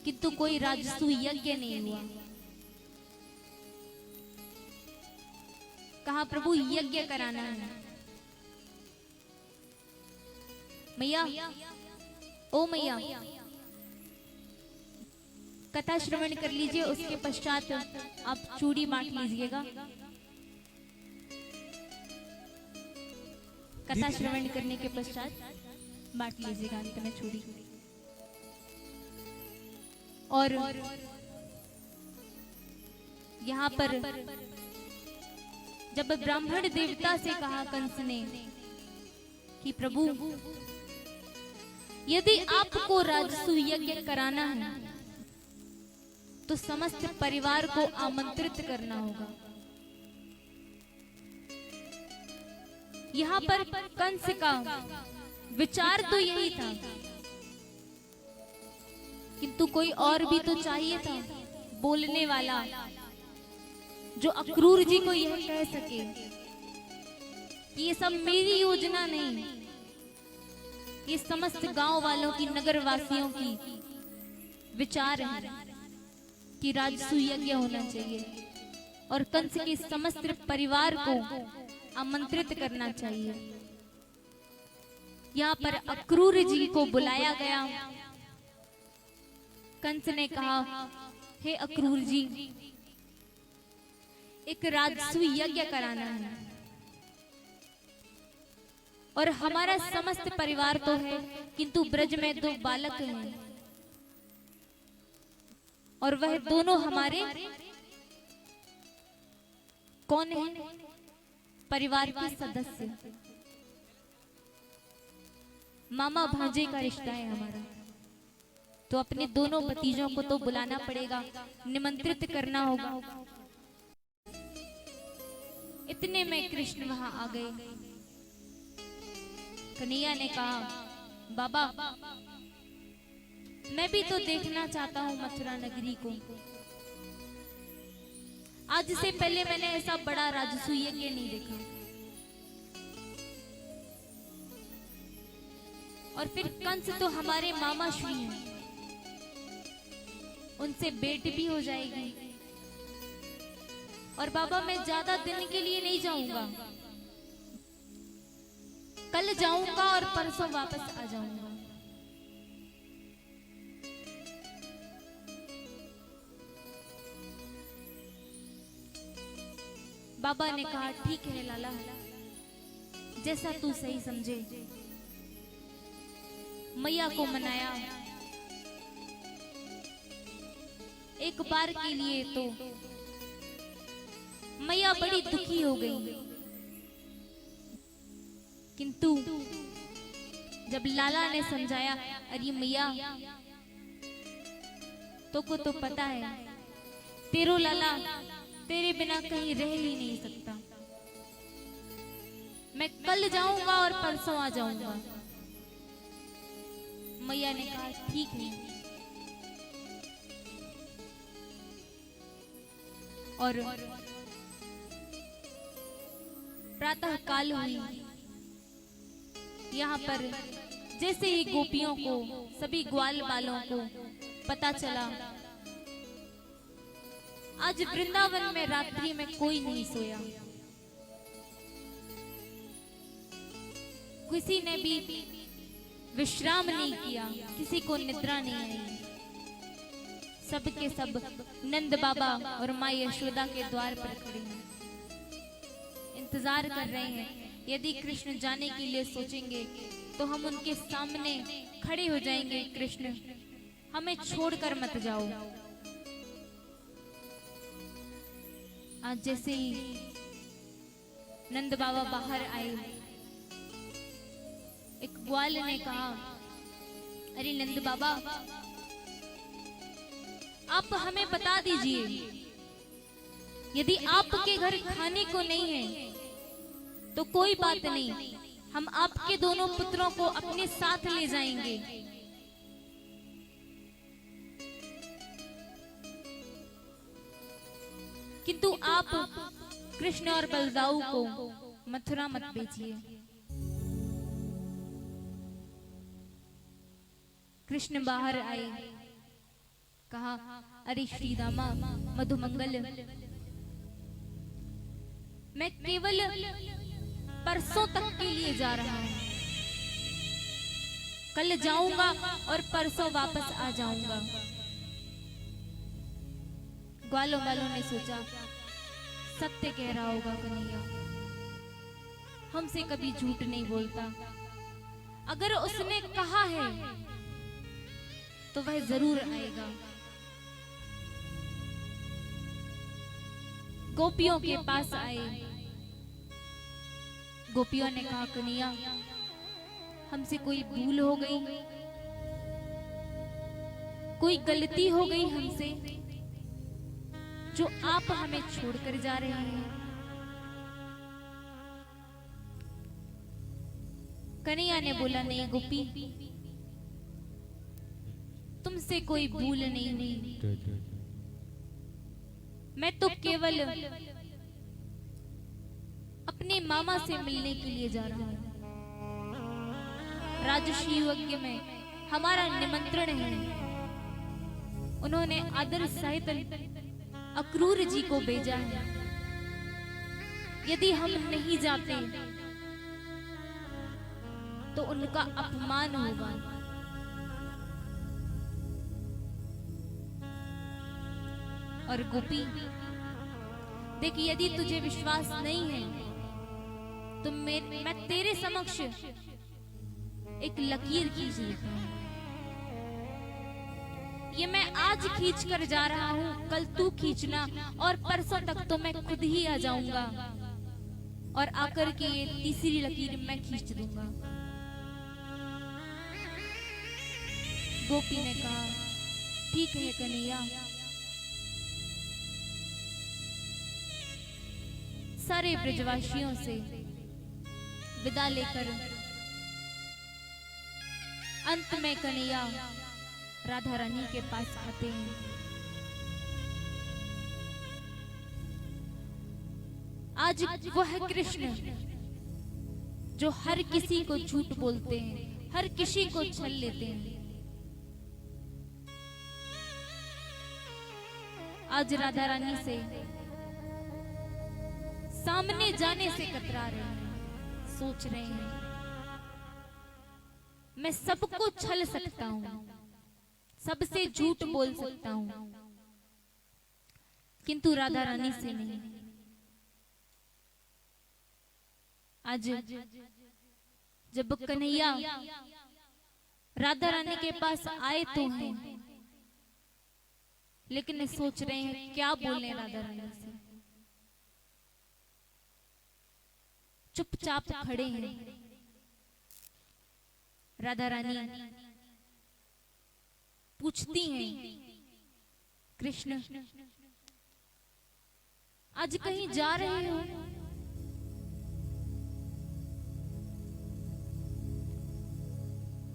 किंतु कोई राजसूय यज्ञ नहीं हुआ। कहा प्रभु यज्ञ कराना है। मैया, ओ मैया, कथा श्रवण कर लीजिए, उसके पश्चात आप चूड़ी बांट लीजिएगा। कथा श्रवण करने के पश्चात बांट लीजिएगा अंत में चूड़ी। और यहाँ पर जब ब्राह्मण देवता से कहा कंस ने कि प्रभु, यदि आपको राजसूय यज्ञ कराना है तो समस्त परिवार को आमंत्रित करना होगा। यहाँ पर कंस का विचार तो यही था, किंतु कोई और भी तो चाहिए था बोलने वाला, जो अक्रूर जी को यह कह सके कि ये सब मेरी योजना नहीं, ये समस्त गांव वालों की, नगर वासियों की विचार है कि राजसूय यज्ञ होना चाहिए और कंस के समस्त परिवार को आमंत्रित करना चाहिए। यहाँ पर अक्रूर जी को बुलाया गया। कंस ने कहा, हे अक्रूर जी, एक राजसूय यज्ञ कराना है और हमारा समस्त परिवार तो है, किंतु ब्रज में 2 बालक हैं और वह दोनों हमारे कौन है? परिवार के सदस्य, मामा भांजे का रिश्ता है हमारा। तो अपने दोनों भतीजों को तो बुलाना पड़ेगा, निमंत्रित करना होगा। इतने में कृष्ण वहां आ गए। कन्हैया ने कहा, बाबा, मैं भी तो देखना चाहता हूँ मथुरा नगरी को। आज से पहले मैंने ऐसा बड़ा राजसूय यज्ञ नहीं देखा। और फिर कंस तो हमारे मामा श्री हैं, उनसे बेटी भी हो जाएगी। और बाबा, मैं ज्यादा दिन के लिए नहीं जाऊंगा, कल जाऊंगा और परसों वापस आ जाऊंगा। बाबा ने कहा, ठीक है लाला, जैसा तू सही समझे। मैया को मनाया। एक बार के लिए तो मैया बड़ी दुखी हो गई, किंतु जब लाला ने समझाया, अरे मैया, तो को तो पता है तेरो लाला तेरे बिना कहीं रह ही नहीं सकता। मैं कल जाऊंगा और परसों आ जाऊंगा। मैया ने कहा, ठीक है। और प्रातः काल हुई। यहाँ पर जैसे ही गोपियों को, सभी ग्वाल बालों को पता चला आज वृंदावन में रात्रि में कोई नहीं सोया, किसी ने भी विश्राम नहीं किया, किसी को निद्रा नहीं आई। सब के सब नंद बाबा और माँ यशोदा के द्वार पर खड़े हैं, इंतजार कर रहे हैं। यदि कृष्ण जाने के लिए सोचेंगे तो हम उनके सामने खड़े हो जाएंगे, कृष्ण हमें छोड़कर मत जाओ। आज जैसे ही नंद बाबा बाहर आए, एक ग्वाल ने कहा, अरे नंद बाबा आप हमें बता दीजिए, यदि आपके घर खाने को नहीं है तो कोई बात नहीं, हम आपके दोनों पुत्रों को अपने साथ ले जाएंगे। किंतु आप कृष्ण और बलदाऊ को मथुरा मत भेजिए। कृष्ण बाहर आए, कहा, अरे श्री रामा मधुमंगल, मैं केवल परसों तक के लिए जा रहा हूं, कल जाऊंगा और परसों वापस आ जाऊंगा। ग्वालों वालों ने सोचा सत्य कह रहा होगा कन्हैया, हमसे कभी झूठ नहीं बोलता, अगर उसने कहा है तो वह जरूर आएगा। गोपियों के पास आए, गोपियों ने कहा, कन्हैया हमसे कोई भूल हो गई, कोई गलती हो गई हमसे, जो आप हमें छोड़कर जा रहे हैं। कन्हैया ने बोला, नहीं गोपी, तुमसे कोई भूल नहीं हुई, मैं तो केवल अपने मामा से मिलने के लिए जा रहा हूं। राजर्षि यज्ञ में हमारा निमंत्रण है, उन्होंने आदर सहित अक्रूर जी को भेजा है, यदि हम नहीं जाते तो उनका अपमान होगा। और गोपी देख, यदि तुझे विश्वास नहीं है तो मैं तेरे समक्ष एक लकीर खींच देता हूं। ये मैं आज खींच कर जा रहा हूं, कल तू खींचना, और परसों तक तो मैं खुद ही आ जाऊंगा और आकर के ये तीसरी लकीर मैं खींच दूंगा। गोपी ने कहा, ठीक है कन्हैया। सारे ब्रजवासियों से विदा लेकर अंत में कन्हैया राधा रानी के पास आते हैं। आज वह कृष्ण जो हर किसी को झूठ बोलते हैं, हर किसी को छल लेते हैं, आज राधा रानी से सामने जाने से कतरा रहे हैं, सोच रहे हैं मैं सबको छल सकता हूं, सबसे झूठ बोल सकता हूं, किंतु राधा रानी से नहीं। आज जब कन्हैया राधा रानी के पास आए तो हैं, लेकिन सोच रहे हैं क्या बोले राधा रानी से। चुपचाप खड़े हैं। राधा रानी पूछती हैं, कृष्ण आज कहीं जा रहे हो?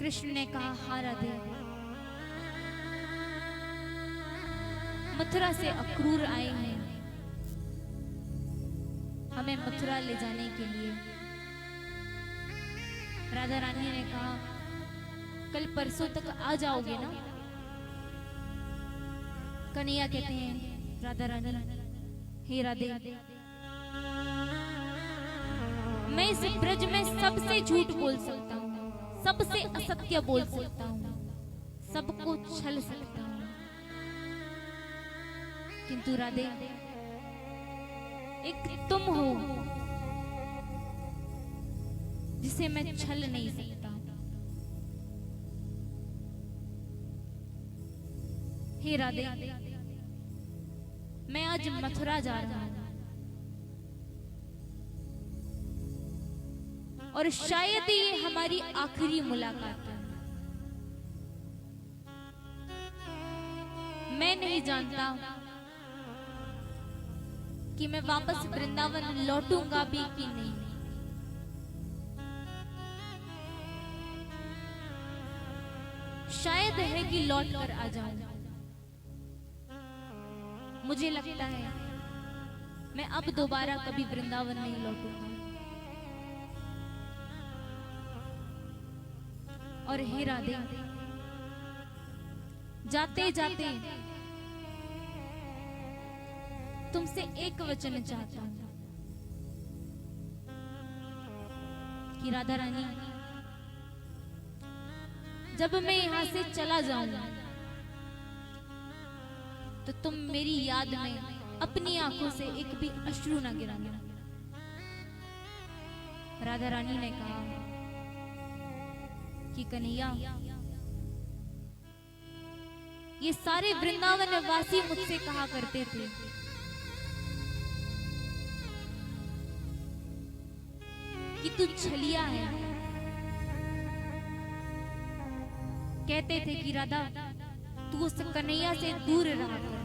कृष्ण ने कहा, हाँ राधे, मथुरा से अक्रूर आए हैं, हमें मथुरा ले जाने के लिए। राधा रानी ने कहा कल परसों तक आ जाओगे ना? कन्हैया कहते हैं राधा रानी, हे राधे, मैं इस ब्रज में सबसे झूठ बोल सकता हूँ, सबसे असत्य बोल सकता हूँ, सबको छल सकता हूँ, किंतु राधे एक तुम हो जिसे मैं छल नहीं सकता। हे राधे, मैं आज मथुरा जा रहा हूं और शायद ये हमारी आखिरी मुलाकात है। मैं नहीं जानता कि मैं वापस वृंदावन लौटूंगा भी कि नहीं। शायद है कि लौट कर आ जाऊं। मुझे लगता है मैं अब दोबारा कभी वृंदावन नहीं लौटूंगा। और हे राधे, जाते जाते तुमसे एक वचन चाहता हूं कि राधा रानी, जब मैं यहां से चला जाऊंगा तो तुम मेरी याद में अपनी आंखों से एक भी अश्रु ना गिराना। राधा रानी ने कहा कि कन्हैया, ये सारे वृंदावन वासी मुझसे कहा करते थे कि तू छलिया है। कहते थे कि राधा, तू उस कन्हैया से दूर रहा कर,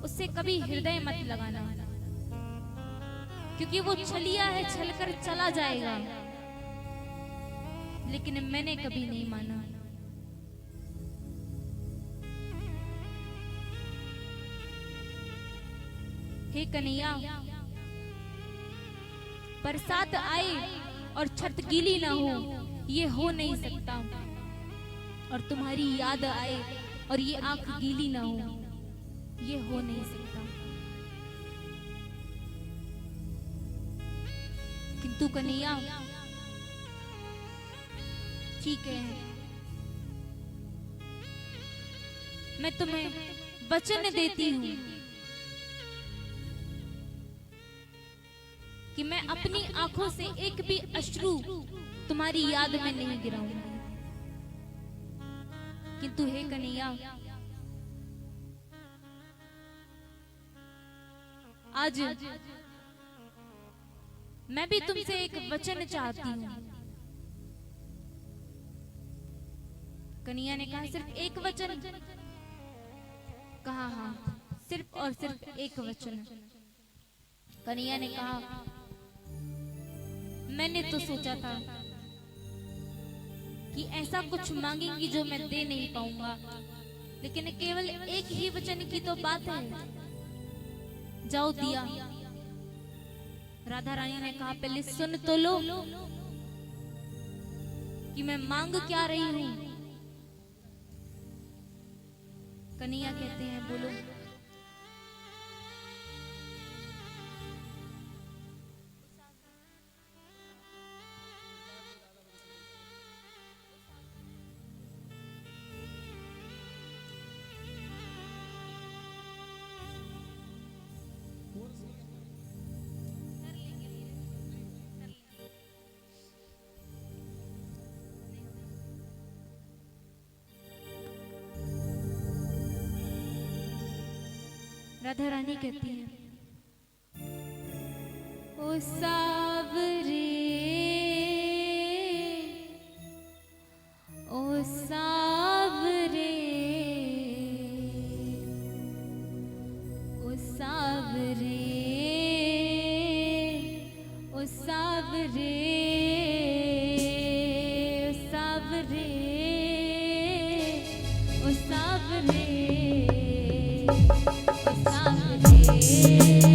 उससे कभी हृदय मत लगाना, क्योंकि वो छलिया है, छलकर चला जाएगा। लेकिन मैंने कभी नहीं माना। हे कन्हैया, बरसात आए और छत गीली ना हो, ये हो नहीं सकता। और तुम्हारी याद आए और ये आंख गीली ना हो, ये हो नहीं सकता। किंतु कन्हैया, ठीक है, मैं तुम्हें वचन देती हूं कि मैं अपनी आंखों से एक भी अश्रु तुम्हारी याद में नहीं गिराऊंगी। किंतु हे कन्हैया, आज मैं भी तुमसे एक वचन चाहती हूं। कन्हैया ने कहा, सिर्फ एक वचन? कहा हाँ, सिर्फ और सिर्फ एक वचन। कन्हैया ने कहा, मैंने तो सोचा था कि ऐसा कुछ मांगेंगी जो मैं दे नहीं पाऊंगा, लेकिन केवल एक ही वचन की तो बात है। जाओ दिया। राधा रानी ने कहा, पहले सुन तो लो कि मैं मांग क्या रही हूं। कन्हैया कहते हैं, बोलो। राधा रानी कहती है, ओ सावरे, ओ सावरे, ओ सावरे, ओ सावरे, ओ सावरे, ओ सावरे, सावरे।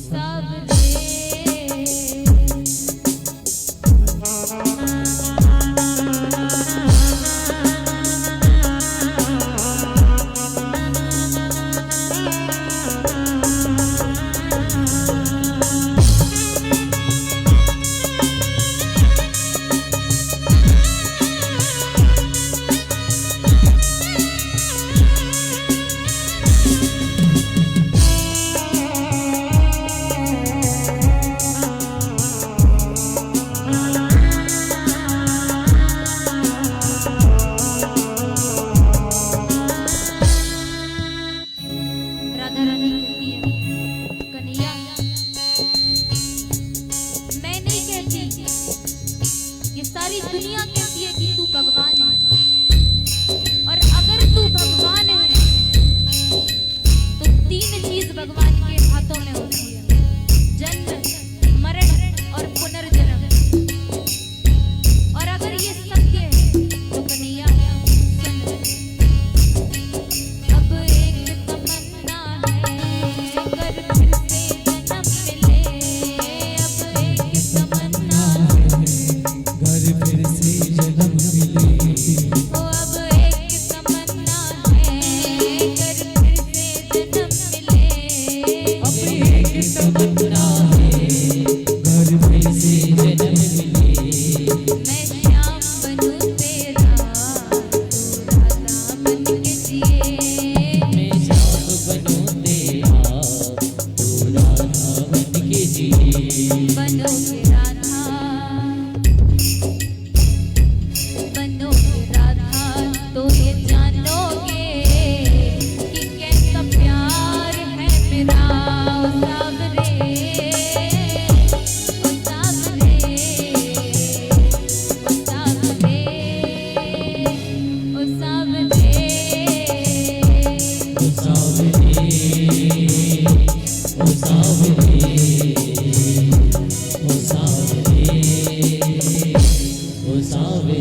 सावरे राधा रानी कहती है, कन्हैया मैं नहीं कहती, ये सारी दुनिया कहती है कि तू भगवान है। और अगर तू भगवान है तो 3 चीज भगवान के हाथों में होती है, जन्म, मरण और पुनर्जन्म। और अगर ये सत्य है तो कन्हैया सुन, अब एक तमन्ना है, कर फिर से जन्म मिले। अब एक तमन्ना है, घर फिर से जन्म मिले। ओ अब एक तमन्ना है, कर फिर से जन्म मिले। अब एक तमन्ना है, घर फिर से जन्म मिले। मैं श्याम बनूं तेरा, तू राधा बन के जिए। मैं श्याम बनूं तेरा, तू राधा बन के जिए। बनोगे राधा, बनोगे राधा तो ये जानोगे कि कैसा प्यार है मेरा। ओ सावरे, ओ सावरे, ओ सावरे, ओ सावरे। ओ सावरे, ओ सावरे, ओ सावरे, ओ सावरे।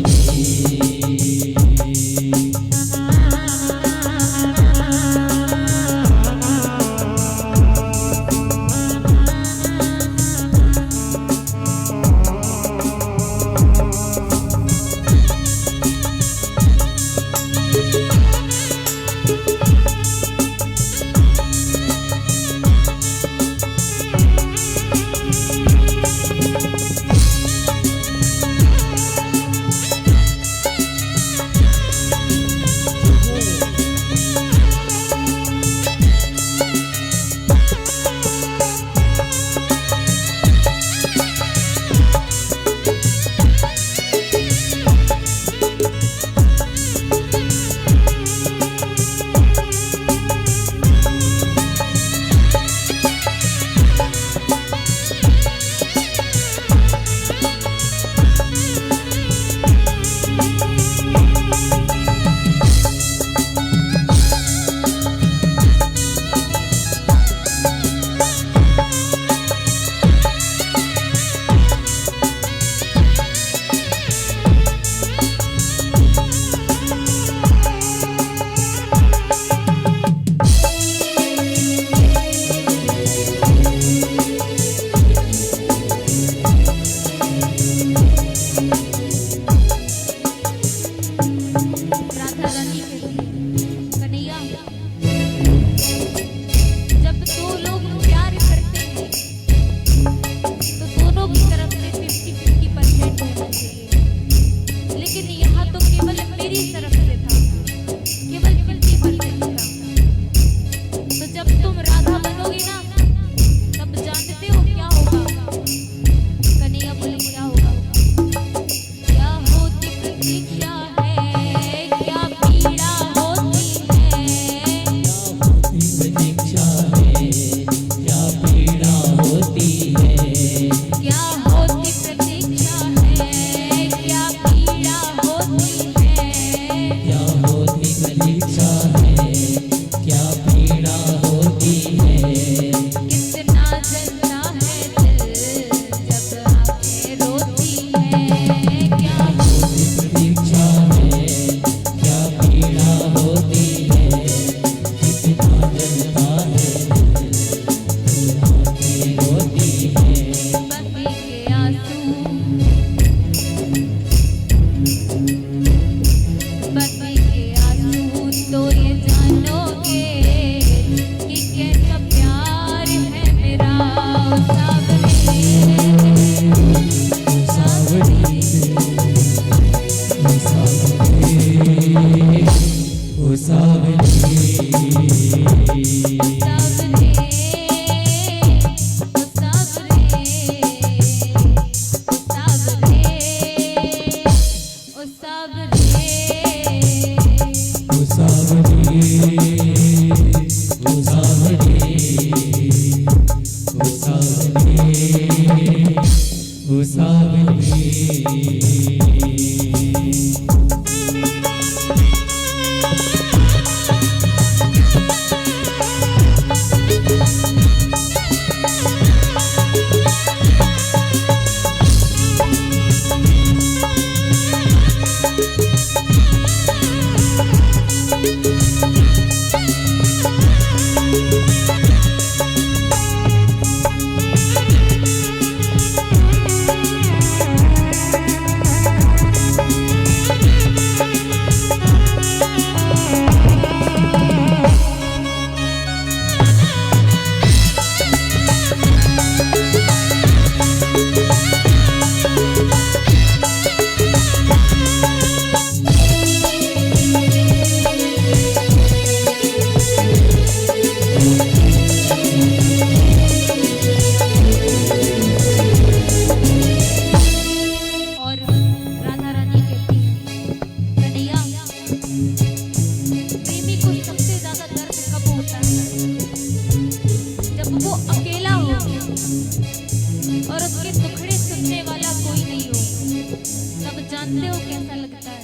जानते हो कैसा लगता है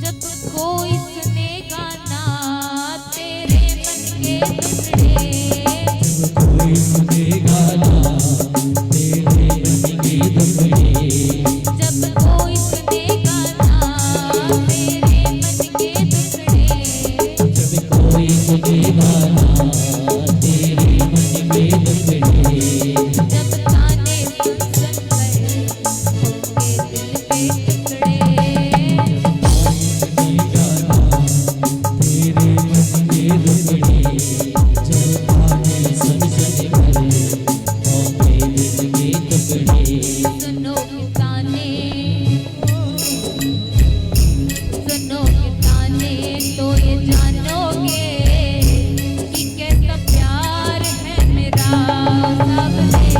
जब कोई सुनेगा ना तेरे मन के दुखड़े, कोई सुनेगा ना तेरे मन के दुखड़े, जब कोई सुनेगा ना तेरे मन के दुखड़े, जब कोई सुनेगा ना तेरे मन के दुखड़े, जब ताने सुन सुन कर होंगे दिल पे टुकड़े, सुनेगा ना तेरे मन के दुखड़े, जब ताने सुन सुन कर होंगे दिल के टुकड़े। सुनो के ताने तो ये जानोगे कि कैसा प्यार है मेरा सावरे।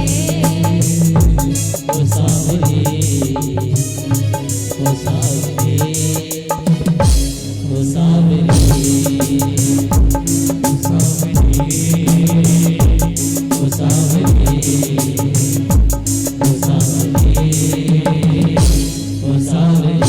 ओ सावरे, ओ सावरे, ओ सावरे, ओ सावरे, ओ सावरे, ओ सावरे।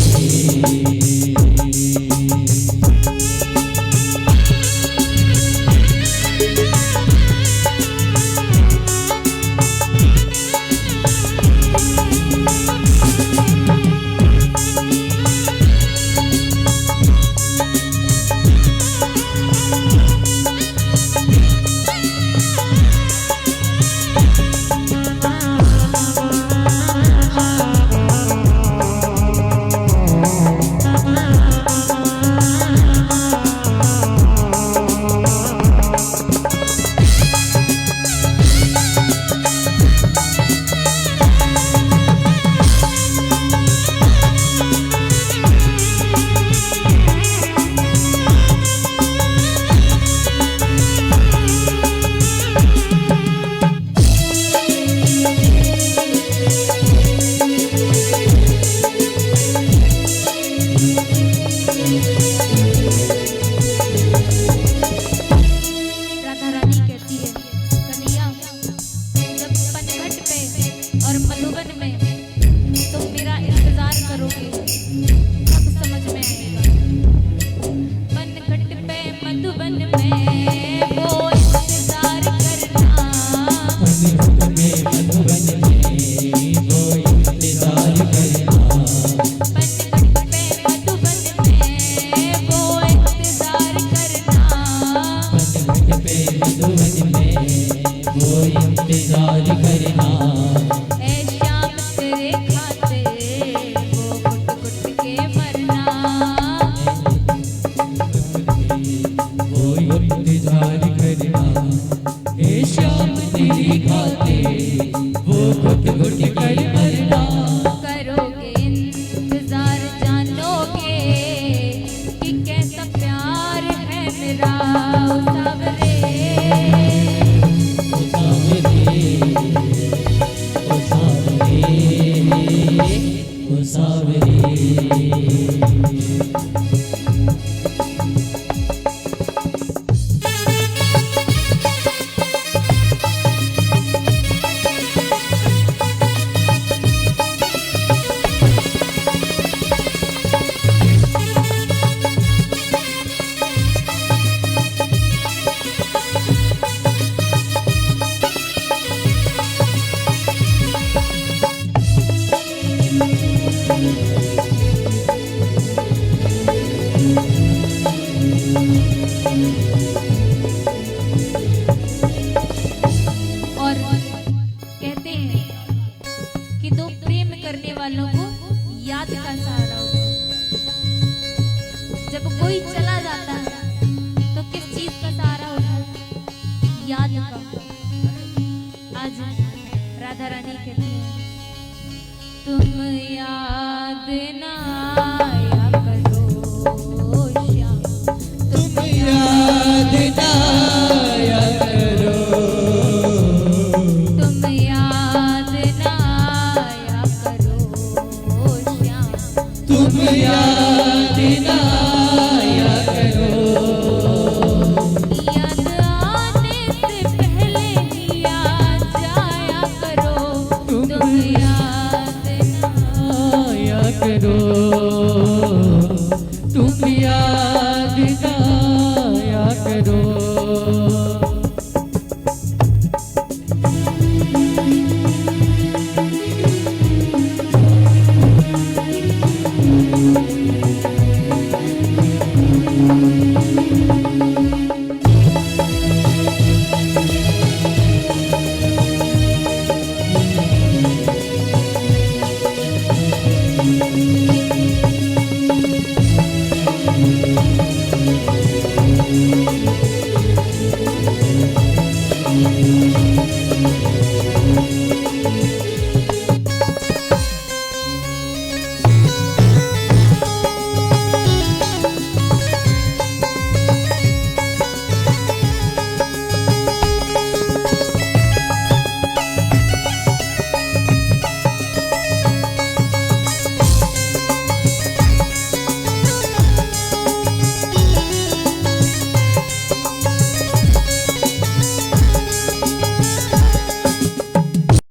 राधा रानी कहती है कन्हैया जब पनघट पे और मधुबन में तुम मेरा इंतजार करोगे तब समझ में आएगा। पनघट पे मधुबन में वो इंतजार करना, मधुबन में वो इंतजार करना, पनघट पे मधुबन में वो इंतजार करना, पनघट पे मधुबन में वो इंतजार करना। ऐ श्याम तेरे खाते वो घुट घुट के मरना, वो इंतजार करना। ए श्याम तेरी खातिर ओ सावरे, ओ सावरे। और कहते हैं कि दो प्रेम करने वालों को याद का सहारा होता है। जब कोई चला जाता है तो किस चीज का सहारा होता है? याद का। आज राधा रानी कहती है, तुम याद ना आया करो श्याम, तुम याद ना आया करो, तुम याद ना आया करो श्याम, तुम याद ना आया करो। याद आने से पहले ही आ जाया करो, तुम याद ना आया करो।